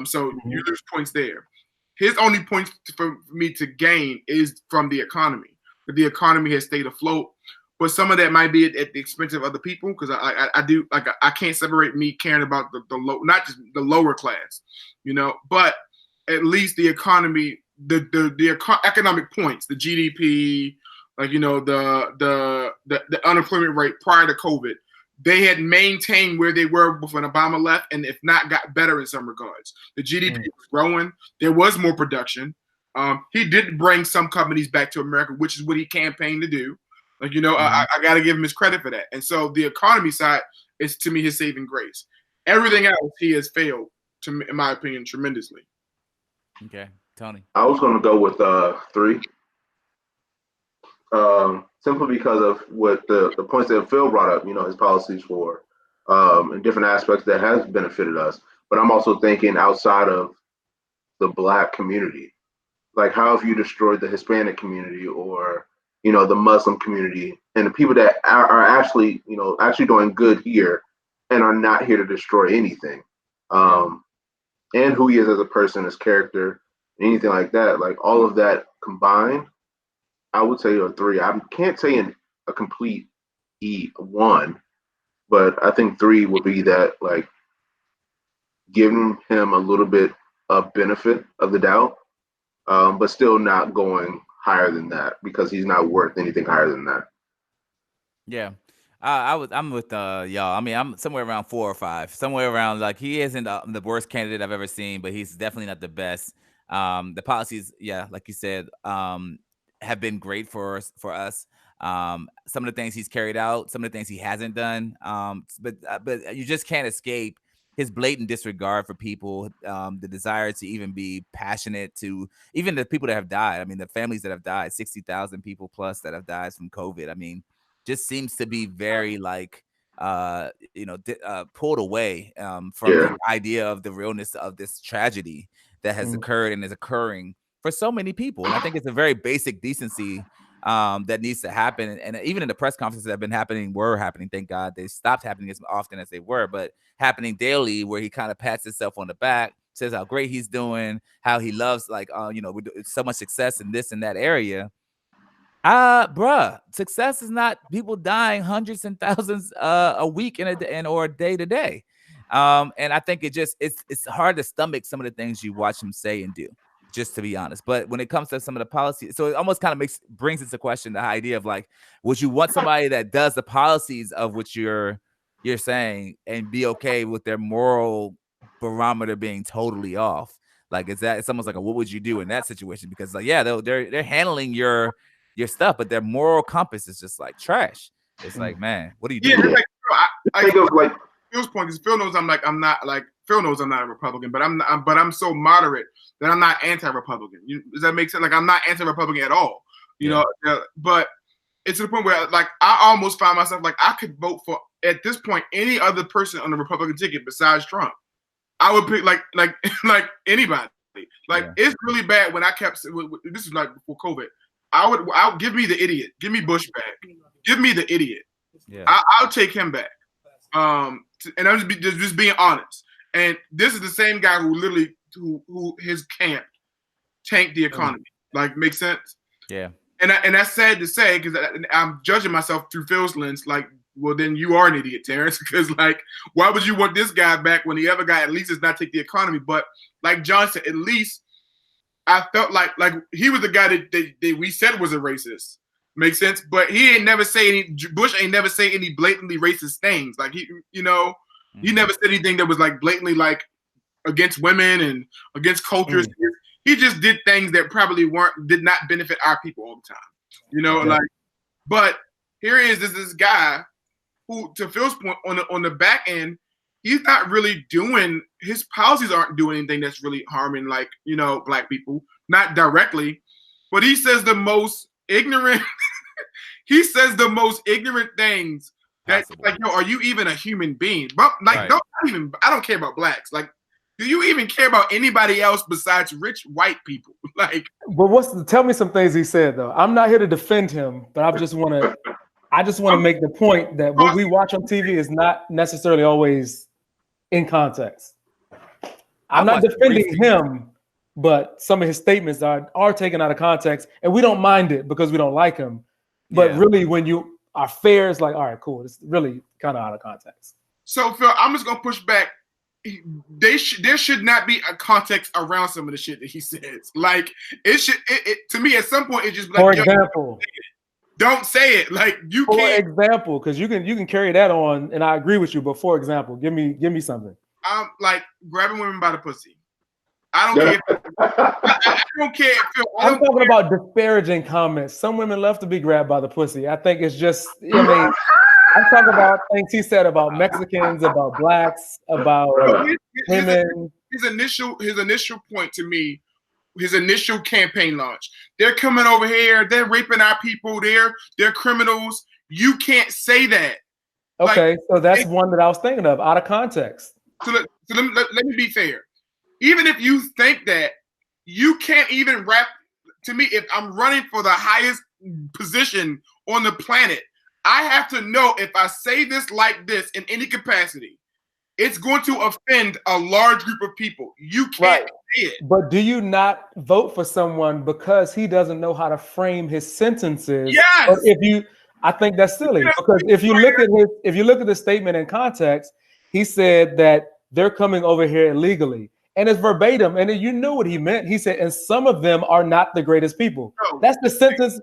So you lose points there. His only points for me to gain is from the economy. But the economy has stayed afloat. But some of that might be at the expense of other people, because I can't separate me caring about the low, not just the lower class, but at least the economy, the economic points, the GDP, the unemployment rate prior to COVID, they had maintained where they were before Obama left, and if not, got better in some regards. The GDP was growing. There was more production. He did bring some companies back to America, which is what he campaigned to do. I got to give him his credit for that. And so the economy side is, to me, his saving grace. Everything else, he has failed, in my opinion, tremendously.
Okay, Tony.
I was going to go with 3. Simply because of what the points that Phil brought up, his policies for in different aspects that has benefited us. But I'm also thinking outside of the Black community. Like, how have you destroyed the Hispanic community, or the Muslim community, and the people that are actually doing good here and are not here to destroy anything. And who he is as a person, his character, anything like that. Like, all of that combined, I would say a 3. I can't say a complete E1, but I think 3 would be that, like, giving him a little bit of benefit of the doubt, but still not going higher than that, because he's not worth anything higher than that.
Yeah. I'm with y'all. I mean, I'm somewhere around 4 or 5. Somewhere around, like, he isn't the worst candidate I've ever seen, but he's definitely not the best. The policies, like you said, have been great for us. Some of the things he's carried out, some of the things he hasn't done. But you just can't escape his blatant disregard for people, the desire to even be passionate to even the people that have died. I mean, the families that have died, 60,000 people plus that have died from COVID. I mean, just seems to be very pulled away from the idea of the realness of this tragedy that has occurred and is occurring for so many people. And I think it's a very basic decency that needs to happen. And even in the press conferences that were happening, thank God they stopped happening as often as they were, but happening daily, where he kind of pats himself on the back, says how great he's doing, how he loves, so much success in this and that area. Success is not people dying hundreds and thousands a week or a day to day. And I think it's hard to stomach some of the things you watch him say and do, just to be honest. But when it comes to some of the policies, so it almost kind of brings into question the idea of, like, would you want somebody that does the policies of what you're saying and be okay with their moral barometer being totally off? Like, it's almost like what would you do in that situation? Because, like, they're handling your stuff, but their moral compass is just like trash. It's like, man, what are you doing?
Yeah, I think of, like, Phil's point, because Phil knows I'm not like Phil knows I'm not a Republican, but I'm so moderate that I'm not anti-Republican. Does that make sense? Like I'm not anti-Republican at all. You know, but it's to the point where like I almost find myself like I could vote for at this point any other person on the Republican ticket besides Trump. I would pick like anybody. Like it's really bad when I kept this is like before COVID. I'll give me the idiot. Give me Bush back. Give me the idiot. Yeah. I'll take him back. And I'm just being honest. And this is the same guy who literally who his camp tanked the economy. Like, makes sense?
Yeah.
And that's sad to say because I'm judging myself through Phil's lens. Like, well, then you are an idiot, Terrence. Because like, why would you want this guy back when the other guy at least does not take the economy? But like John said, at least I felt like he was the guy that we said was a racist. Makes sense? But he ain't never say Bush ain't never say any blatantly racist things. Like he never said anything that was like blatantly like against women and against cultures. He just did things that probably did not benefit our people all the time. Like, but here is this guy who, to Phil's point, on the back end, he's not really doing, his policies aren't doing anything that's really harming like, black people, not directly, but he says the most ignorant things that like, are you even a human being? But like, I don't care about blacks. Like, do you even care about anybody else besides rich white people? Like,
but tell me some things he said though. I'm not here to defend him, but I just want to make the point that what we watch on TV is not necessarily always in context. I'm not defending him, but some of his statements are taken out of context, and we don't mind it because we don't like him. But really, when you are fair, it's like, all right, cool. It's really kind of out of context.
So Phil, I'm just gonna push back. There should not be a context around some of the shit that he says. Like it should. To me, at some point, it just like,
for example,
don't say it. Like you can't.
For example, because you can carry that on, and I agree with you. But for example, give me something.
Like grabbing women by the pussy. I don't care. I don't care.
I'm talking about disparaging comments. Some women love to be grabbed by the pussy. I think it's just. I'm talking about things he said about Mexicans, about blacks, about women.
His initial point to me, his initial campaign launch. They're coming over here. They're raping our people. They're criminals. You can't say that.
Okay, so that's one that I was thinking of out of context.
So let me be fair. Even if you think that, you can't even rap. To me, if I'm running for the highest position on the planet, I have to know if I say this like this in any capacity, it's going to offend a large group of people. You can't say it.
But do you not vote for someone because he doesn't know how to frame his sentences?
Yes.
Or I think that's silly because if you look at the statement in context, he said that they're coming over here illegally. And it's verbatim, and you knew what he meant. He said, and some of them are not the greatest people. No, that's the sentence.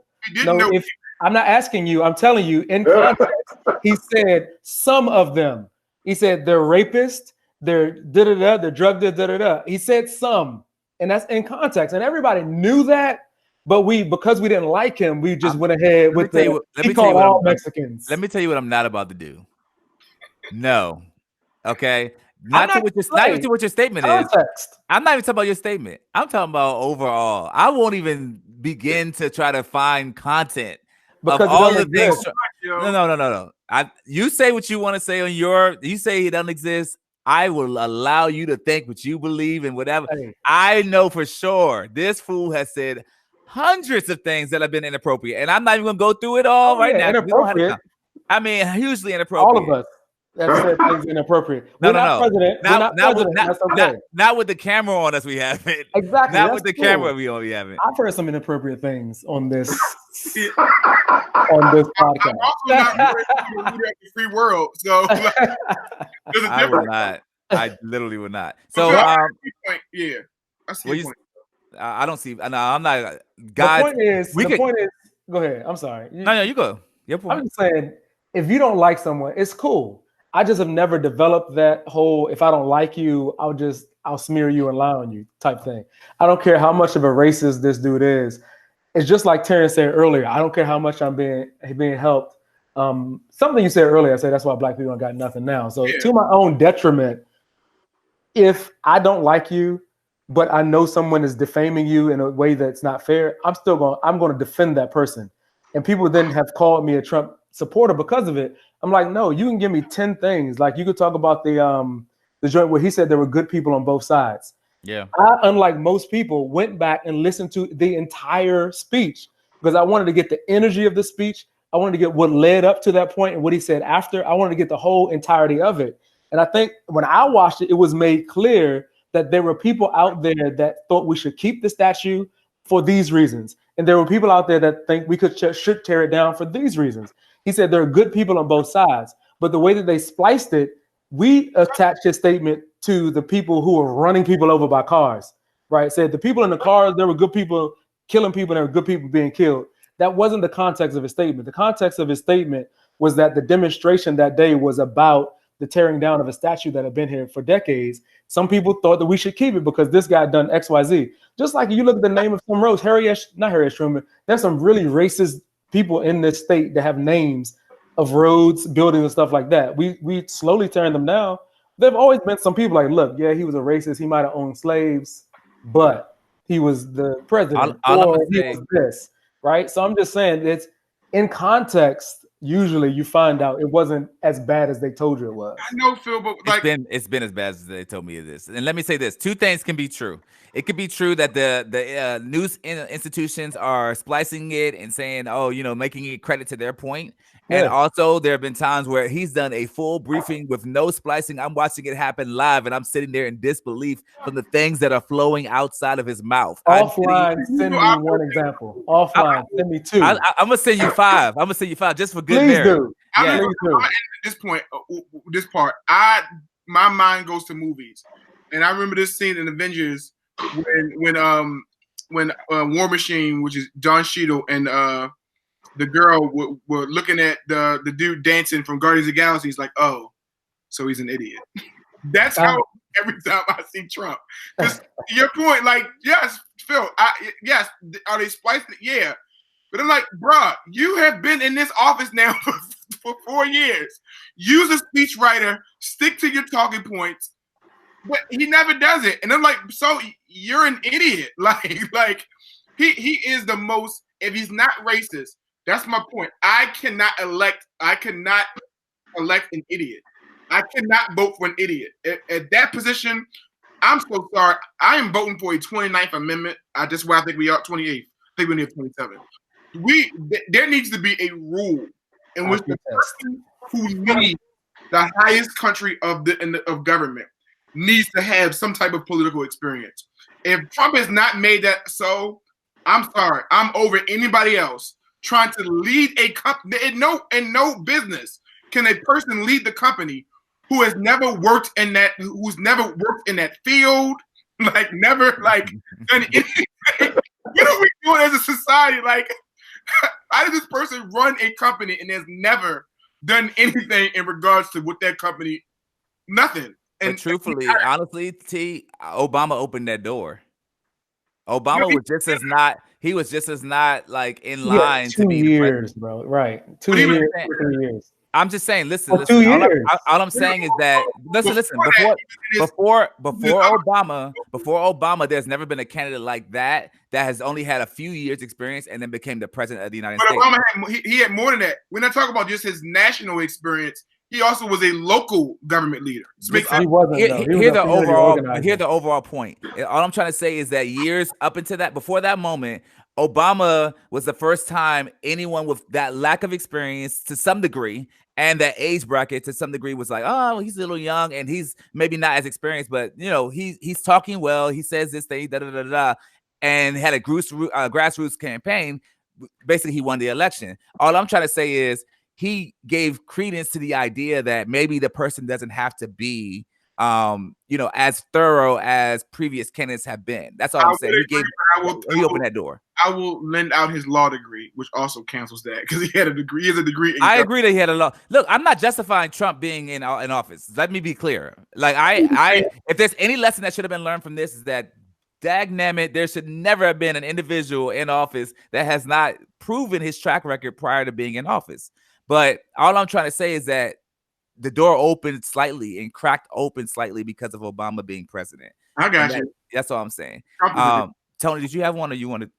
I'm not asking you, I'm telling you, in context, he said some of them. He said they're rapists, they're da-da-da, they're drug da-da-da. He said some, and that's in context. And everybody knew that, but because we didn't like him, we just went ahead with he called all Mexicans.
Let me tell you what I'm not about to do. No. Okay? Not to what your statement is. I'm not even talking about your statement. I'm talking about overall. I won't even begin to try to find content because of all the things. No. You say what you want to say you say it doesn't exist. I will allow you to think what you believe and whatever. Hey. I know for sure this fool has said hundreds of things that have been inappropriate, and I'm not even gonna go through it all now.
Inappropriate.
I mean, hugely inappropriate.
All of us. That said things inappropriate. We're not president.
Not with the camera on us, we haven't.
Exactly.
Not with the camera, we haven't.
I've heard some inappropriate things on this podcast.
I'm also not ready to lead the free world, so
I would not. I literally would not. So,
I see your point.
I don't see. No, I'm not. God,
the point is. Go ahead. I'm sorry.
No, you go. Your point.
I'm just saying, if you don't like someone, it's cool. I just have never developed that whole, if I don't like you, I'll smear you and lie on you type thing. I don't care how much of a racist this dude is. It's just like Terrence said earlier. I don't care how much I'm being helped. Something you said earlier, I said that's why black people don't got nothing now. So to my own detriment, if I don't like you, but I know someone is defaming you in a way that's not fair, I'm going to defend that person. And people then have called me a Trump supporter because of it. I'm like, no, you can give me 10 things. Like you could talk about the joint where he said there were good people on both sides.
Yeah.
I, unlike most people, went back and listened to the entire speech because I wanted to get the energy of the speech. I wanted to get what led up to that point and what he said after. I wanted to get the whole entirety of it. And I think when I watched it, it was made clear that there were people out there that thought we should keep the statue for these reasons. And there were people out there that think we should tear it down for these reasons. He said there are good people on both sides. But the way that they spliced it, we attached his statement to the people who were running people over by cars, right? Said the people in the cars, there were good people killing people, and there were good people being killed. That wasn't the context of his statement. The context of his statement was that the demonstration that day was about the tearing down of a statue that had been here for decades. Some people thought that we should keep it because this guy done X, Y, Z. Just like you look at the name of some roads, not Harry S. Truman, there's some really racist people in this state that have names of roads, buildings, and stuff like that. We slowly tearing them down. There've always been some people like, look, yeah, he was a racist. He might have owned slaves, but he was the president. Or he was this, right? So I'm just saying it's in context. Usually you find out it wasn't as bad as they told you it was.
I know, Phil, but like
it's been as bad as they told me it is. And let me say this: two things can be true. It could be true that the news institutions are splicing it and saying, oh, making it credit to their point. And also, there have been times where he's done a full briefing with no splicing. I'm watching it happen live, and I'm sitting there in disbelief from the things that are flowing outside of his mouth.
Offline, send me one example. Offline, send me two.
I'm gonna send you 5. I'm gonna send you 5 just for good merit.
Do.
Yeah.
At this point, this part, my mind goes to movies, and I remember this scene in Avengers when War Machine, which is Don Cheadle, and the girl were looking at the dude dancing from Guardians of the Galaxy. He's like, oh, so he's an idiot. That's how every time I see Trump. Because your point, like, yes, Phil, yes, are they splicing it? Yeah. But I'm like, bruh, you have been in this office now for 4 years. Use a speechwriter, stick to your talking points. But he never does it. And I'm like, so you're an idiot. Like he is the most, if he's not racist, that's my point. I cannot elect an idiot. I cannot vote for an idiot. At that position, I'm so sorry. I am voting for a 29th Amendment. That's where I think we are, 28th. I think we need 27. There needs to be a rule in which the person who leads the highest country of government needs to have some type of political experience. If Trump has not made that so, I'm sorry. I'm over anybody else trying to lead a company. In no business can a person lead the company who has never worked in that, field, never done anything. What are we doing as a society? How does this person run a company and has never done anything in regards to what that company? Nothing. And
truthfully, honestly, Obama opened that door. Obama was just as not. He was just as not in line to be
2 years, bro. Right, 2 years, 3 years.
I'm just saying. Listen.
2 years.
All I'm saying is that listen. Before Obama, there's never been a candidate like that has only had a few years experience and then became the president of the United States.
Obama he had more than that. We're not talking about just his national experience. He also was a local government leader.
He wasn't.
Here's the overall point. All I'm trying to say is that years up into that, before that moment, Obama was the first time anyone with that lack of experience to some degree and that age bracket to some degree was like, oh, he's a little young and he's maybe not as experienced, but he's talking well. He says this thing, and had a grassroots campaign. Basically, he won the election. All I'm trying to say is he gave credence to the idea that maybe the person doesn't have to be, as thorough as previous candidates have been. That's all I'm saying. He opened that door.
I will lend out his law degree, which also cancels that because he had a degree. He has a degree.
I agree that he had a law. Look, I'm not justifying Trump being in office. Let me be clear. If there's any lesson that should have been learned from this is that, dagnammit, there should never have been an individual in office that has not proven his track record prior to being in office. But all I'm trying to say is that the door opened slightly and cracked open slightly because of Obama being president.
I got you.
That's all I'm saying.
Trump
Tony, did you have one or you want to?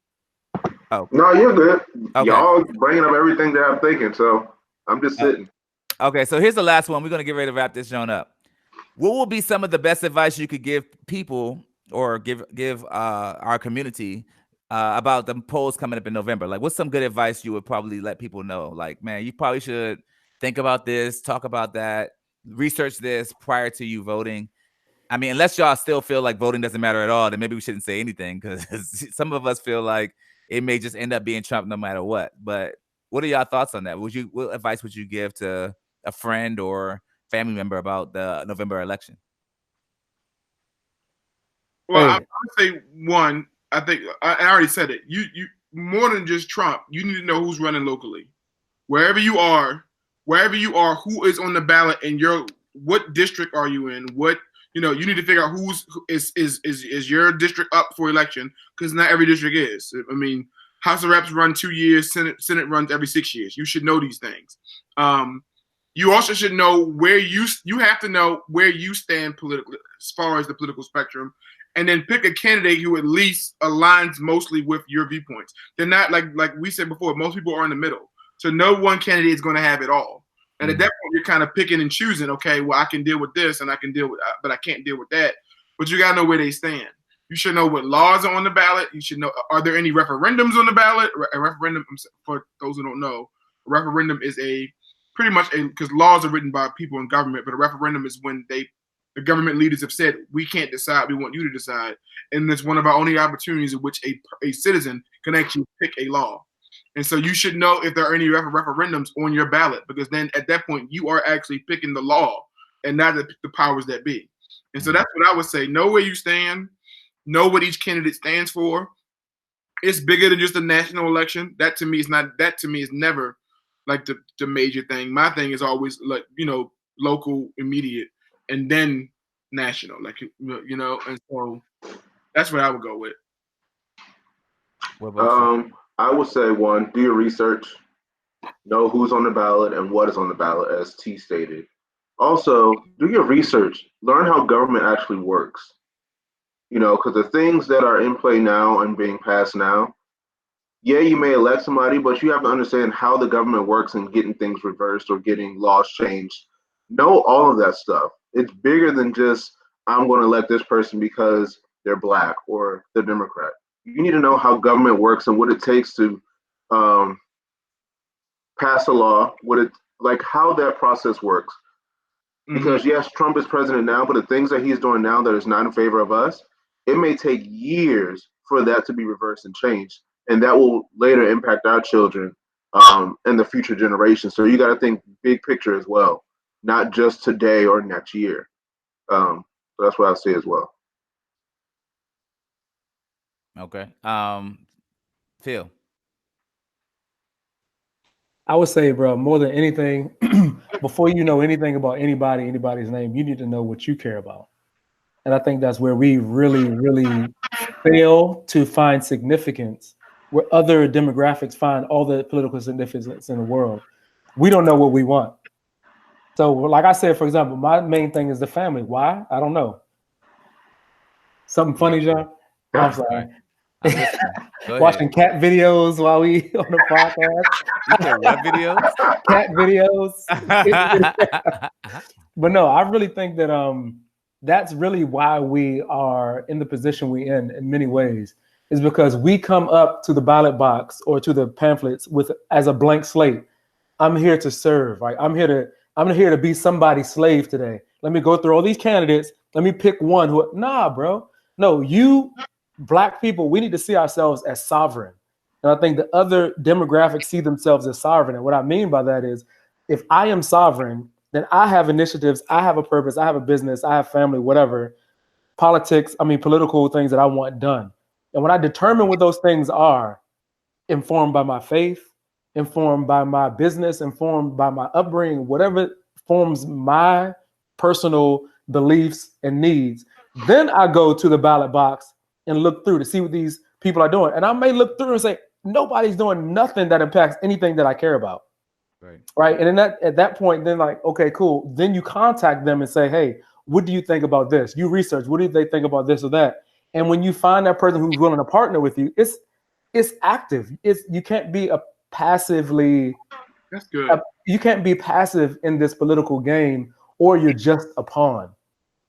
Oh,
No, you're good.
Okay.
Y'all bringing up everything that I'm thinking, so I'm just sitting.
Okay, so here's the last one. We're gonna get ready to wrap this joint up. What will be some of the best advice you could give people or give our community about the polls coming up in November? Like, what's some good advice you would probably let people know? Like, man, you probably should think about this, talk about that, research this prior to you voting. I mean, unless y'all still feel like voting doesn't matter at all, then maybe we shouldn't say anything, because some of us feel like it may just end up being Trump no matter what. But what are y'all thoughts on that? What advice would you give to a friend or family member about the November election?
Well, I would say one. I think I already said it. You more than just Trump. You need to know who's running locally, wherever you are, who is on the ballot, and what district are you in? You need to figure out who is your district up for election, because not every district is. I mean, House of Reps run 2 years, Senate runs every 6 years. You should know these things. You also should know where you have to know where you stand politically as far as the political spectrum, and then pick a candidate who at least aligns mostly with your viewpoints. They're not like we said before, most people are in the middle. So no one candidate is going to have it all. And at that point, you're kind of picking and choosing. Okay, well, I can deal with this, and I can deal with, but I can't deal with that. But you gotta know where they stand. You should know what laws are on the ballot. You should know, are there any referendums on the ballot? A referendum, for those who don't know, a referendum is pretty much because laws are written by people in government, but a referendum is when the government leaders have said, we can't decide, we want you to decide. And it's one of our only opportunities in which a citizen can actually pick a law. And so you should know if there are any referendums on your ballot, because then at that point you are actually picking the law and not the powers that be. And so that's what I would say. Know where you stand. Know what each candidate stands for. It's bigger than just a national election. That to me is never like the major thing. My thing is always like, local, immediate, and then national. Like, and so that's what I would go with.
What about you?
I would say one, do your research, know who's on the ballot and what is on the ballot, as T stated. Also, do your research, learn how government actually works. Because the things that are in play now and being passed now, yeah, you may elect somebody, but you have to understand how the government works and getting things reversed or getting laws changed. Know all of that stuff. It's bigger than just, I'm going to elect this person because they're Black or they're Democrat. You need to know how government works and what it takes to pass a law, how that process works. Because yes, Trump is president now, but the things that he's doing now that is not in favor of us, it may take years for that to be reversed and changed. And that will later impact our children and the future generations. So you got to think big picture as well, not just today or next year. So that's what I say as well.
Okay. Phil.
I would say, bro, more than anything, before you know anything about anybody's name, you need to know what you care about. And I think that's where we really, really fail to find significance, where other demographics find all the political significance in the world. We don't know what we want. So like I said, for example, my main thing is the family. Why? I don't know. Something funny, John? I'm sorry. Watching cat videos while we on the podcast.
What videos?
Cat videos. But no, I really think that that's really why we are in the position we in many ways, is because we come up to the ballot box or to the pamphlets as a blank slate. I'm here to serve, right? I'm here to be somebody's slave today. Let me go through all these candidates. Let me pick one bro. No, you Black people, we need to see ourselves as sovereign. And I think the other demographics see themselves as sovereign. And what I mean by that is, if I am sovereign, then I have initiatives, I have a purpose, I have a business, I have family, whatever, political things that I want done. And when I determine what those things are, informed by my faith, informed by my business, informed by my upbringing, whatever forms my personal beliefs and needs, then I go to the ballot box and look through to see what these people are doing. And I may look through and say, nobody's doing nothing that impacts anything that I care about. Right. And then at that point, then like, okay, cool. Then you contact them and say, hey, what do you think about this? You research, what do they think about this or that? And when you find that person who's willing to partner with you, it's active. You can't be a passively.
That's good.
You can't be passive in this political game, or you're just a pawn.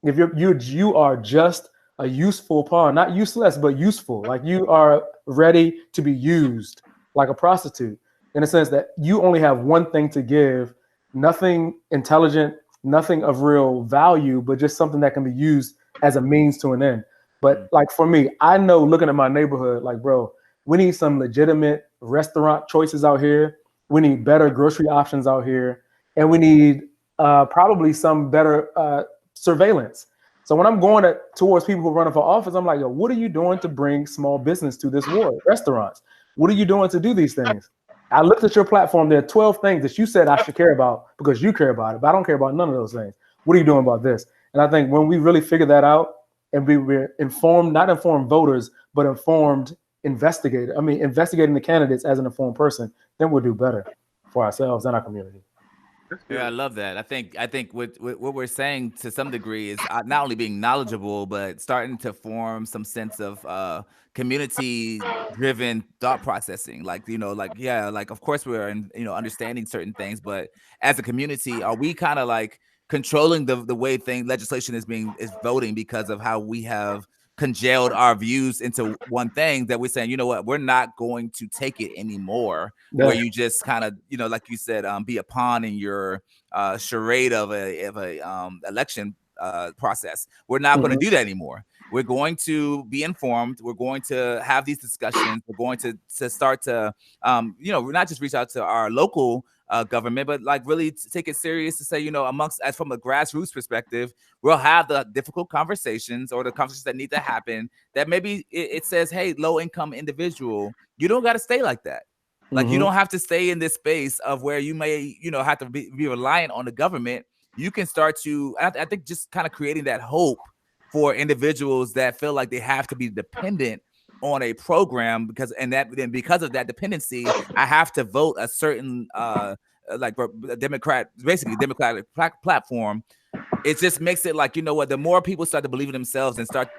If you are just a useful pawn, not useless, but useful. Like you are ready to be used like a prostitute, in a sense that you only have one thing to give, nothing intelligent, nothing of real value, but just something that can be used as a means to an end. But like for me, I know looking at my neighborhood, like, bro, we need some legitimate restaurant choices out here. We need better grocery options out here. And we need probably some better surveillance. So when I'm going towards people who are running for office, I'm like, yo, what are you doing to bring small business to this war? Restaurants. What are you doing to do these things? I looked at your platform. There are 12 things that you said I should care about because you care about it, but I don't care about none of those things. What are you doing about this? And I think when we really figure that out and we're informed, not informed voters, but informed investigators, investigating the candidates as an informed person, then we'll do better for ourselves and our community.
Yeah, I love that. I think what we're saying to some degree is not only being knowledgeable, but starting to form some sense of community-driven thought processing. Like, of course we're understanding certain things, but as a community, are we kind of like controlling the way legislation is voting because of how we have congealed our views into one thing that we're saying, you know what, we're not going to take it anymore. Yeah. Where you just kind of, like you said, be a pawn in your charade of a election process. We're not going to do that anymore. We're going to be informed. We're going to have these discussions. We're going to start to, we're not just reach out to our local government, but like really take it serious to say, as from a grassroots perspective, we'll have the difficult conversations or the conversations that need to happen that maybe it says, hey, low income individual, you don't got to stay like that. Like you don't have to stay in this space of where you may, have to be reliant on the government. You can start to, I think, just kind of creating that hope for individuals that feel like they have to be dependent on a program because of that dependency, I have to vote a certain democratic platform. It just makes it like, the more people start to believe in themselves and start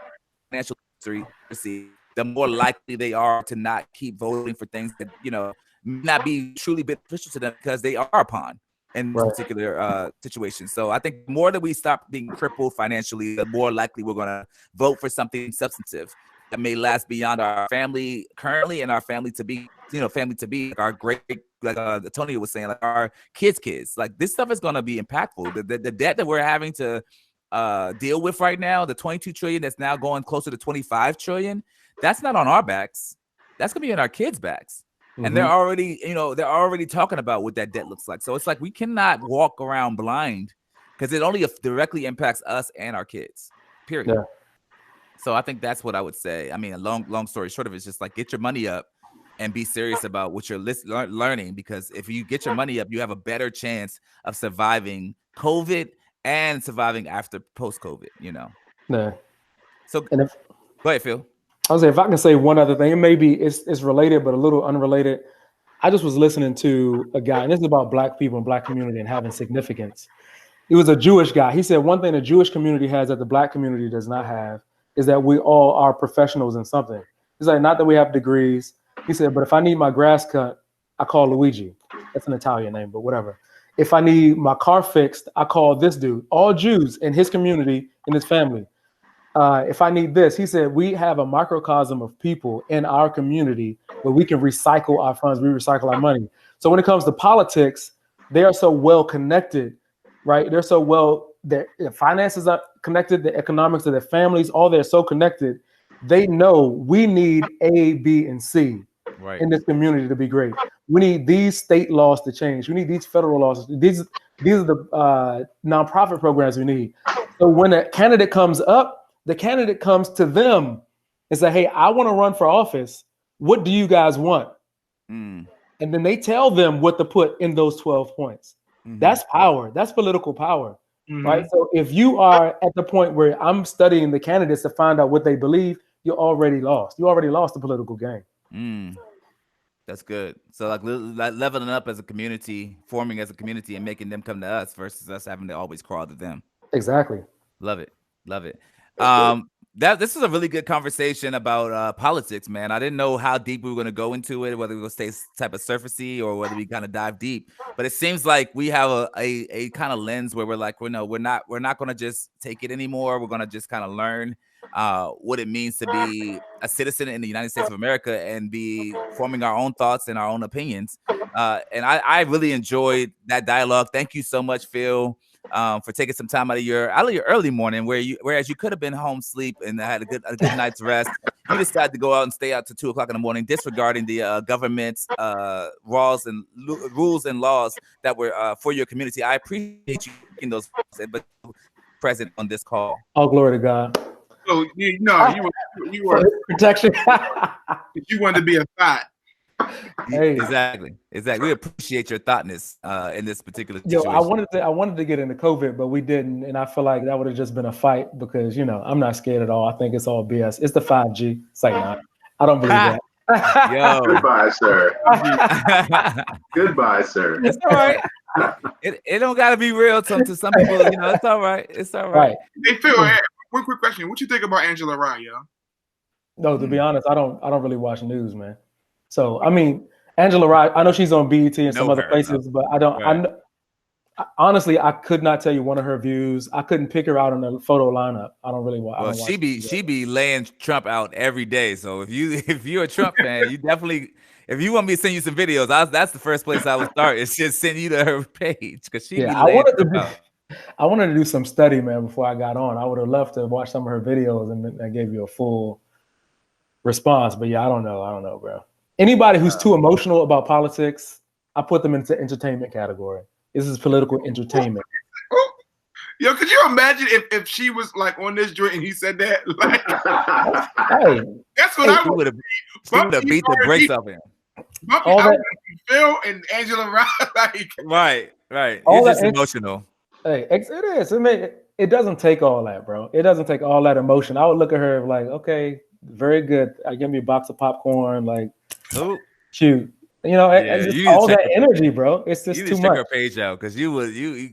financial literacy, the more likely they are to not keep voting for things that, may not be truly beneficial to them because they are a pawn in this particular situation. So I think the more that we stop being crippled financially, the more likely we're going to vote for something substantive that may last beyond our family currently and our family to be, like our great, like Tony was saying, like our kids. Like this stuff is going to be impactful. The debt that we're having to deal with right now, the 22 trillion that's now going closer to 25 trillion, that's not on our backs. That's going to be on our kids' backs. And they're already talking about what that debt looks like. So it's like we cannot walk around blind because it only directly impacts us and our kids, period. Yeah. So I think that's what I would say. I mean, a long story short of it is just like get your money up and be serious about what you're learning, because if you get your money up, you have a better chance of surviving COVID and surviving after post-COVID,
Yeah.
So go ahead, Phil.
I was saying, if I can say one other thing, and maybe it's related, but a little unrelated. I just was listening to a guy, and this is about Black people and Black community and having significance. He was a Jewish guy. He said one thing the Jewish community has that the Black community does not have is that we all are professionals in something. He's like, not that we have degrees. He said, but if I need my grass cut, I call Luigi. That's an Italian name, but whatever. If I need my car fixed, I call this dude. All Jews in his community, in his family. If I need this, he said, we have a microcosm of people in our community where we can recycle our funds, we recycle our money. So when it comes to politics, they are so well connected, right? They're so well, their finances are connected, the economics of their families, all they're so connected. They know we need A, B, and C in this community to be great. We need these state laws to change. We need these federal laws. These are the nonprofit programs we need. So when a candidate comes up, the candidate comes to them and say, hey, I want to run for office. What do you guys want? And then they tell them what to put in those 12 points. That's power. That's political power, right? So if you are at the point where I'm studying the candidates to find out what they believe, you're already lost. You already lost the political game.
That's good. So like leveling up as a community, forming as a community, and making them come to us versus us having to always crawl to them.
Exactly.
Love it. Love it. This is a really good conversation about politics, man. I didn't know how deep we were going to go into it, whether we were going to stay type of surfacey or whether we kind of dive deep. But it seems like we have a kind of lens where we're like, we're not going to just take it anymore. We're going to just kind of learn what it means to be a citizen in the United States of America and be forming our own thoughts and our own opinions. And I really enjoyed that dialogue. Thank you so much, Phil. For taking some time out of your early morning, whereas you could have been home sleep and had a good night's rest, you decided to go out and stay out to 2 o'clock in the morning, disregarding the government's rules and laws that were for your community. I appreciate you making those, but present on this call.
All glory to God.
So you were
protection.
You wanted to be a thought.
Hey.
Exactly. We appreciate your thoughtness in this particular situation.
I wanted to get into COVID, but we didn't, and I feel like that would have just been a fight because I'm not scared at all. I think it's all BS. It's the 5G. It's like, nah, I don't believe that.
Yo.
Goodbye, sir. Goodbye, sir.
It's all right. It don't gotta be real to some people. It's all right. It's all right.
Hey Phil, one quick question: what you think about Angela Rye, yo?
No, to be honest, I don't really watch news, man. So I mean, Angela Rye, I know she's on BET and some other places, but I don't. Right. Honestly, I could not tell you one of her views. I couldn't pick her out on the photo lineup. I don't really watch.
Well, she be laying Trump out every day. So if you're a Trump fan, you definitely. If you want me to send you some videos, that's the first place I would start. It's just send you to her page because she. Yeah,
I wanted to do some study, man, before I got on. I would have loved to watch some of her videos and I gave you a full response. But yeah, I don't know, bro. Anybody who's too emotional about politics, I put them into entertainment category. This is political entertainment.
Yo, could you imagine if she was like on this joint and he said that? Like,
hey,
that's what I
would have. She would have beat the brakes off him.
Phil and Angela Rye, like,
right. It's just emotional.
Hey, it is. It doesn't take all that, bro. It doesn't take all that emotion. I would look at her like, okay, very good. Give me a box of popcorn, like. Oh, shoot! It's just all that energy, bro. It's just too much.
Check her page out because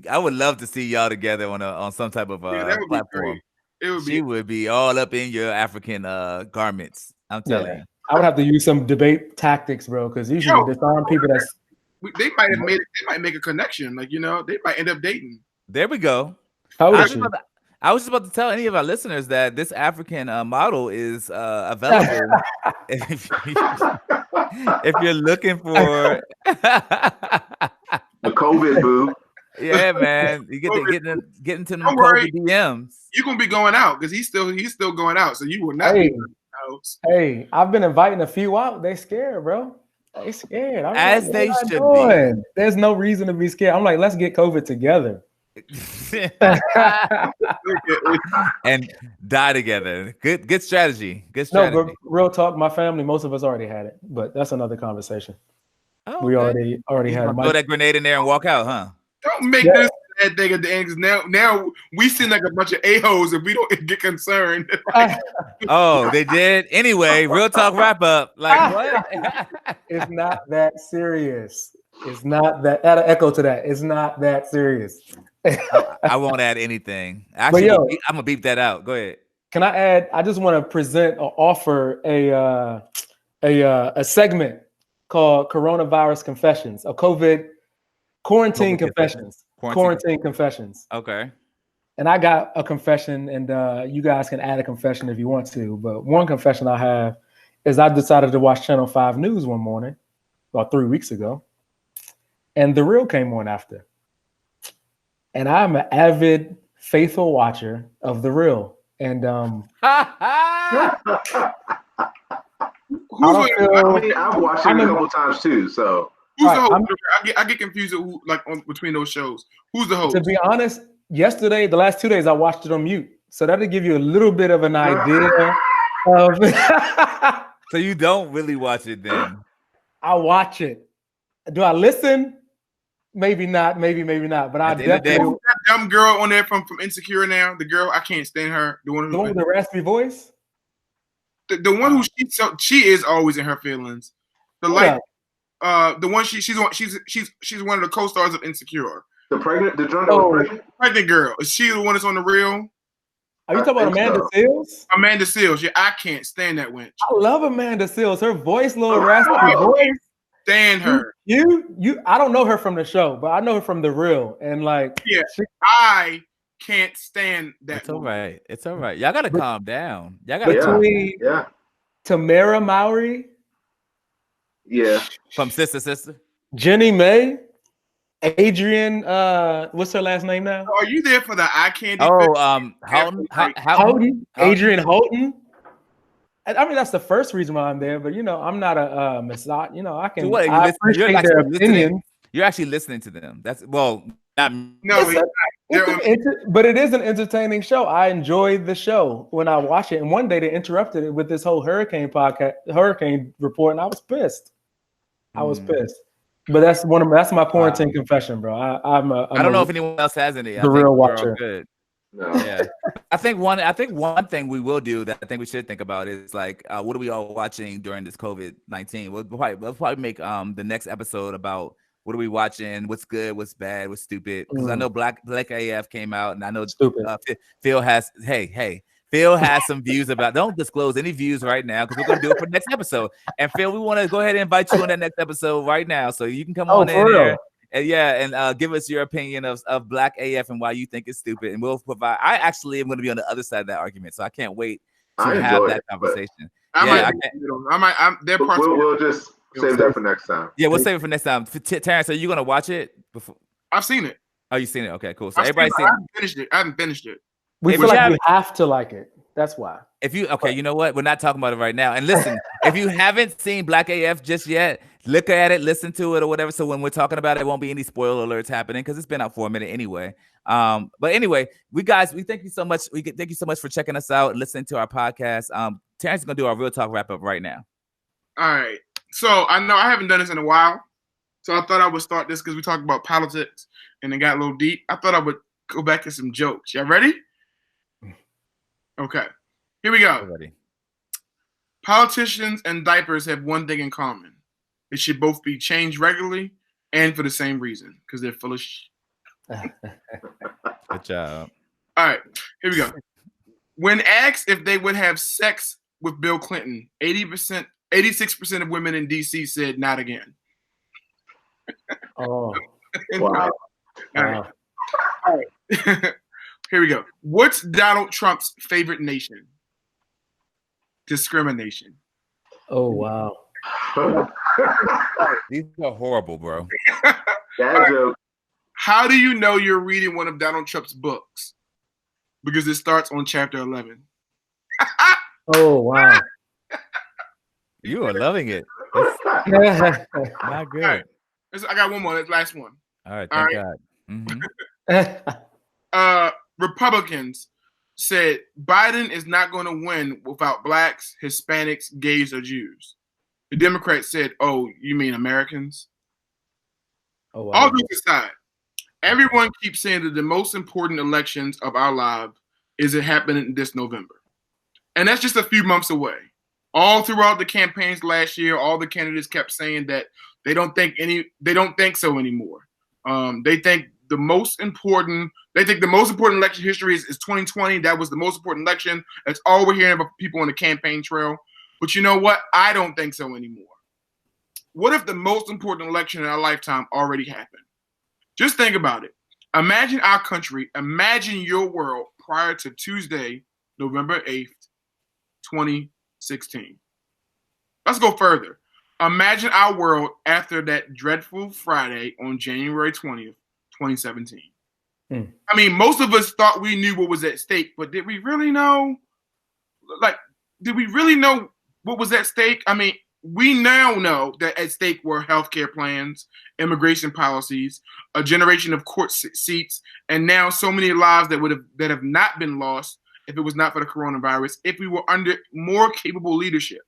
I would love to see y'all together on some type of platform. She would be all up in your African garments. I'm telling you.
I would have to use some debate tactics, bro, because usually disarm people.
They might make a connection, like they might end up dating.
There we go. I was just about to tell any of our listeners that this African model is available if you're looking for
the COVID boo.
Yeah, man, you get into them COVID DMs.
You're gonna be going out because he's still going out, so you will not.
Hey, I've been inviting a few out. They scared, bro. They scared.
As they should be.
There's no reason to be scared. I'm like, let's get COVID together.
And die together. Good strategy.
No, but real talk, my family, most of us already had it, but that's another conversation.
Oh,
we already had it.
Throw that grenade in there and walk out, huh?
Don't make this that thing at the end. Now we seem like a bunch of a-holes if we don't get concerned.
Oh, they did anyway. Real talk wrap up. Like what?
It's not that serious. It's not that. Add an echo to that. It's not that serious.
I won't add anything. Actually, I'm gonna beep that out. Go ahead.
Can I add? I just want to present or offer a segment called Coronavirus Confessions, a COVID quarantine confessions. Quarantine confessions.
Okay.
And I got a confession, and you guys can add a confession if you want to. But one confession I have is I decided to watch Channel 5 News one morning, about 3 weeks ago, and The Real came on after. And I'm an avid, faithful watcher of The Real. And
I've watched it a couple times too. So
who's the host? I get confused between those shows. Who's the host?
To be honest, yesterday, the last 2 days, I watched it on mute. So that'll give you a little bit of an idea of.
So you don't really watch it then?
I watch it. Do I listen? Maybe not. Maybe not. But I definitely.
Who's that dumb girl on there from Insecure now? The girl, I can't stand her. The one
with the raspy voice.
The one who she is always in her feelings. The light. The one she's one of the co-stars of Insecure.
The joint that was
Pregnant girl. Is she the one that's on the Real?
Are you talking about Amanda Seales?
Amanda Seales. Yeah, I can't stand that wench.
I love Amanda Seales. Her voice, little raspy voice.
Stand her.
You. I don't know her from the show, but I know her from the Real, and like,
yeah, I can't stand that.
It's all right. It's all right. Y'all gotta calm down. Y'all
gotta
between
Tamara Mowry,
from Sister,
Jenny May, Adrian. What's her last name now?
Are you there for the eye candy?
Houghton. Adrian Houghton. I mean, that's the first reason why I'm there, but I'm not a massage. I can. I appreciate their opinion.
You're actually listening to them. That's but
it is an entertaining show. I enjoy the show when I watch it. And one day they interrupted it with this whole hurricane report, and I was pissed. But that's my quarantine confession, bro. I
don't know if anyone else has any.
The Real watcher.
Good. No. Yeah, I think one thing we will do that I think we should think about is like, what are we all watching during this COVID-19? We'll probably make the next episode about what are we watching, what's good, what's bad, what's stupid. Because I know Black AF came out, and I know Phil has Phil has some views about. Don't disclose any views right now because we're gonna do it for the next episode. And Phil, we want to go ahead and invite you on that next episode right now, so you can come on in there. And give us your opinion of Black AF and why you think it's stupid, and we'll provide. I actually am going to be on the other side of that argument, so I can't wait to have that conversation.
We'll just save that for next time.
Yeah, we'll save it for next time. Terrence, are you going to watch it before?
I've seen it.
Oh, you've seen it? Okay, cool. So everybody's seen it.
I haven't finished it.
We feel like we have to like it. That's why.
You know what? We're not talking about it right now. And listen, if you haven't seen Black AF just yet, look at it, listen to it, or whatever. So when we're talking about it, won't be any spoiler alerts happening because it's been out for a minute anyway. But anyway, we thank you so much. Thank you so much for checking us out and listening to our podcast. Terrence is gonna do our Real Talk wrap up right now.
All right. So I know I haven't done this in a while, so I thought I would start this because we talked about politics and it got a little deep. I thought I would go back to some jokes. Y'all ready? Okay. Here we go.
Ready.
Politicians and diapers have one thing in common. They should both be changed regularly and for the same reason, because they're full of
Good job.
All right, here we go. When asked if they would have sex with Bill Clinton, 86% of women in D.C. said not again.
Oh,
wow.
All right. Here we go. What's Donald Trump's favorite nation? Discrimination.
Oh, wow.
These are horrible, bro.
Right. How do you know you're reading one of Donald Trump's books? Because it starts on chapter 11.
Oh, wow.
You are loving it. Not good.
Right. I got one more. That's the last one.
All right. Thank God.
Mm-hmm. Republicans said Biden is not going to win without blacks, Hispanics, gays, or Jews. The Democrats said, "Oh, you mean Americans?"
Oh, wow.
All jokes aside, everyone keeps saying that the most important elections of our lives is it happening this November, and that's just a few months away. All throughout the campaigns last year, all the candidates kept saying that they don't think so anymore. They think the most important election history is 2020. That was the most important election. That's all we're hearing about people on the campaign trail. But you know what? I don't think so anymore. What if the most important election in our lifetime already happened? Just think about it. Imagine our country, imagine your world prior to Tuesday, November 8th, 2016. Let's go further. Imagine our world after that dreadful Friday on January 20th, 2017. I mean, most of us thought we knew what was at stake, but did we really know? Did we really know what was at stake? I mean, we now know that at stake were healthcare plans, immigration policies, a generation of court seats, and now so many lives that have not been lost if it was not for the coronavirus, if we were under more capable leadership.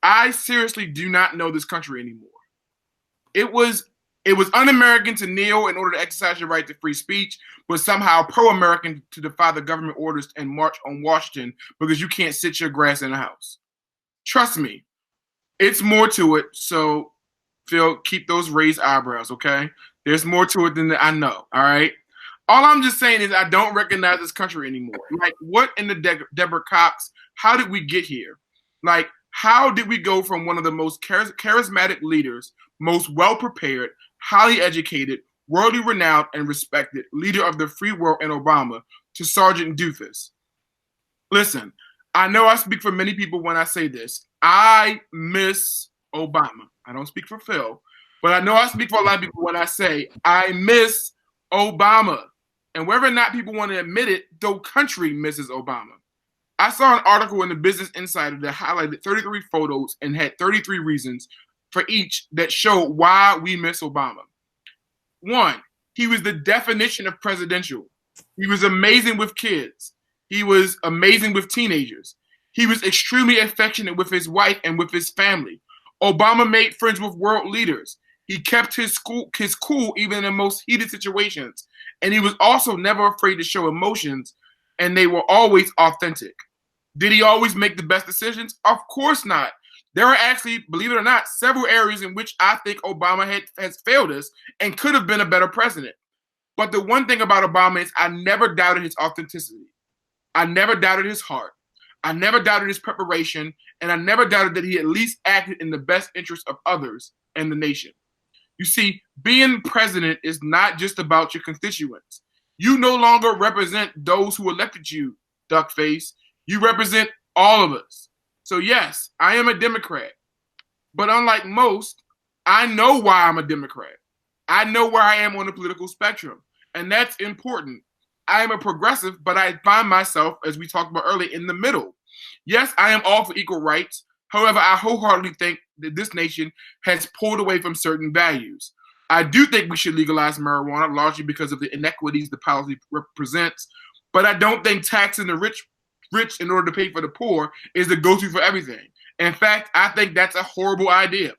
I seriously do not know this country anymore. It was un-American to kneel in order to exercise your right to free speech, but somehow pro-American to defy the government orders and march on Washington because you can't sit your grass in the house. Trust me, it's more to it. So Phil, keep those raised eyebrows, okay? There's more to it than I know, all right? All I'm just saying is I don't recognize this country anymore. Like, what in the Deborah Cox? How did we get here? Like, how did we go from one of the most charismatic leaders, most well-prepared, highly educated, worldly renowned, and respected leader of the free world in Obama to Sergeant Doofus? Listen, I know I speak for many people when I say this. I miss Obama. I don't speak for Phil, but I know I speak for a lot of people when I say I miss Obama. And whether or not people want to admit it, the country misses Obama. I saw an article in the Business Insider that highlighted 33 photos and had 33 reasons for each that showed why we miss Obama. One, he was the definition of presidential. He was amazing with kids. He was amazing with teenagers. He was extremely affectionate with his wife and with his family. Obama made friends with world leaders. He kept his cool even in the most heated situations. And he was also never afraid to show emotions, and they were always authentic. Did he always make the best decisions? Of course not. There are actually, believe it or not, several areas in which I think Obama has failed us and could have been a better president. But the one thing about Obama is I never doubted his authenticity. I never doubted his heart. I never doubted his preparation, and I never doubted that he at least acted in the best interest of others and the nation. You see, being president is not just about your constituents. You no longer represent those who elected you, duckface. You represent all of us. So yes, I am a Democrat. But unlike most, I know why I'm a Democrat. I know where I am on the political spectrum. And that's important. I am a progressive, but I find myself, as we talked about earlier, in the middle. Yes, I am all for equal rights. However, I wholeheartedly think that this nation has pulled away from certain values. I do think we should legalize marijuana, largely because of the inequities the policy represents. But I don't think taxing the rich in order to pay for the poor is the go-to for everything. In fact, I think that's a horrible idea.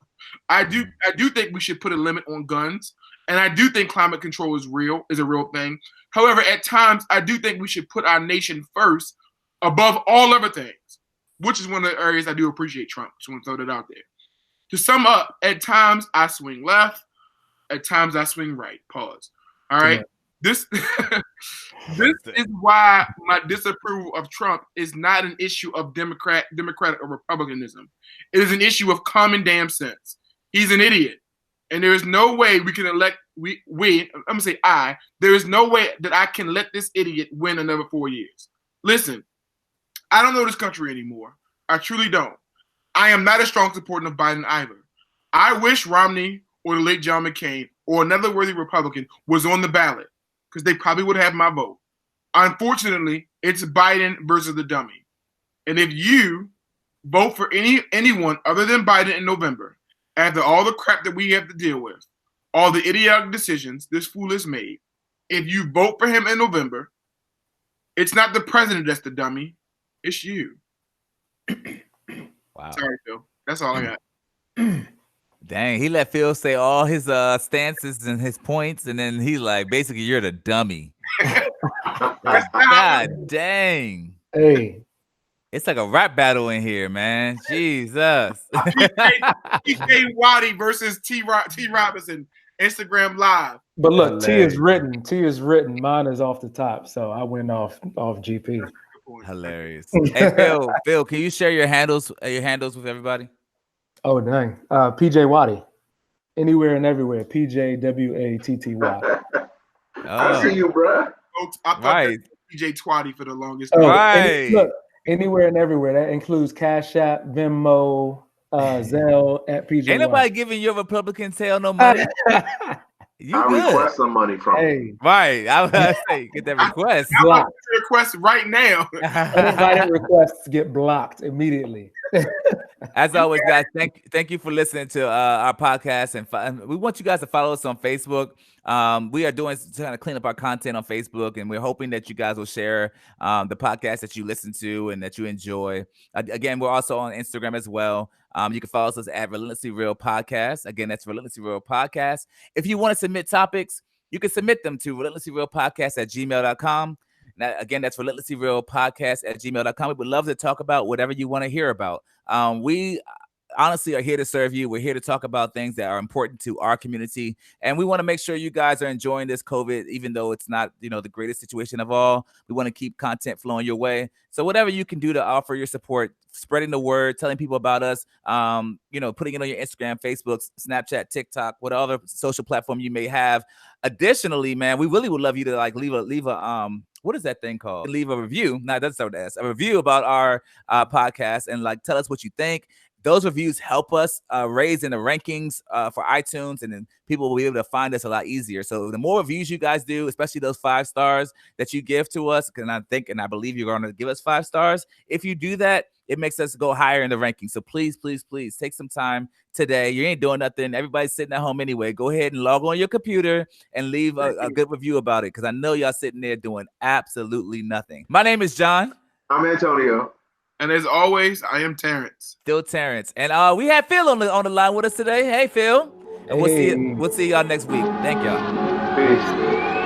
I do think we should put a limit on guns, and I do think climate control is a real thing. However, at times, I do think we should put our nation first above all other things, which is one of the areas I do appreciate Trump. Just want to throw that out there. To sum up, at times I swing left, at times I swing right. Pause. All right. Yeah. This is why my disapproval of Trump is not an issue of Democratic or Republicanism. It is an issue of common damn sense. He's an idiot. And there is no way we can elect, there is no way that I can let this idiot win another 4 years. Listen, I don't know this country anymore. I truly don't. I am not a strong supporter of Biden either. I wish Romney or the late John McCain or another worthy Republican was on the ballot because they probably would have my vote. Unfortunately, it's Biden versus the dummy. And if you vote for anyone other than Biden in November, after all the crap that we have to deal with, all the idiotic decisions this fool has made, if you vote for him in November, it's not the president that's the dummy, it's you.
Wow.
Sorry, Phil. That's all I got.
Dang, he let Phil say all his stances and his points, and then he's like, basically, you're the dummy. God dang.
Hey.
It's like a rap battle in here, man. Jesus.
TJ Waddy versus T. Robinson, Instagram Live.
But look, T is written. Mine is off the top, so I went off GP.
Hilarious. Hey, Phil, can you share your handles with everybody?
Oh, dang. PJ Waddy. Anywhere and everywhere. PJ WATTY.
I see you, bro.
I thought that PJ Twatty for the longest
time.
Right.
Look, anywhere and everywhere. That includes Cash App, Venmo, Zelle at PJ.
Ain't nobody giving your Republican tail no money.
I request some money from
you.
Right. I was going to say, get that request.
I want to request right now.
Uninvited requests get blocked immediately.
As always, guys, thank you for listening to our podcast. And we want you guys to follow us on Facebook. We are trying to clean up our content on Facebook, and we're hoping that you guys will share the podcast that you listen to and that you enjoy. Again, we're also on Instagram as well. You can follow us at Relentlessly Real Podcast. Again, that's Relentlessly Real Podcast. If you want to submit topics, you can submit them to relentlesslyrealpodcast@gmail.com. Now, again, that's relentlesslyrealpodcast@gmail.com. We would love to talk about whatever you want to hear about. We honestly are here to serve you. We're here to talk about things that are important to our community, and we want to make sure you guys are enjoying this COVID, even though it's not, the greatest situation of all. We want to keep content flowing your way. So whatever you can do to offer your support, spreading the word, telling people about us, putting it on your Instagram, Facebook, Snapchat, TikTok, whatever social platform you may have. Additionally, man, we really would love you to like leave a what is that thing called? Leave a review. No, that's not S. A review about our podcast, and like tell us what you think. Those reviews help us raise in the rankings for iTunes, and then people will be able to find us a lot easier. So the more reviews you guys do, especially those 5 stars that you give to us, because I think and I believe you're going to give us 5 stars. If you do that, it makes us go higher in the rankings. So please, please, please take some time today. You ain't doing nothing. Everybody's sitting at home anyway. Go ahead and log on your computer and leave a good review about it, because I know y'all sitting there doing absolutely nothing. My name is John.
I'm Antonio.
And as always, I am Terrence.
Still Terrence. And we have Phil on the line with us today. Hey, Phil. And
Hey.
we'll see y'all next week. Thank y'all.
Peace.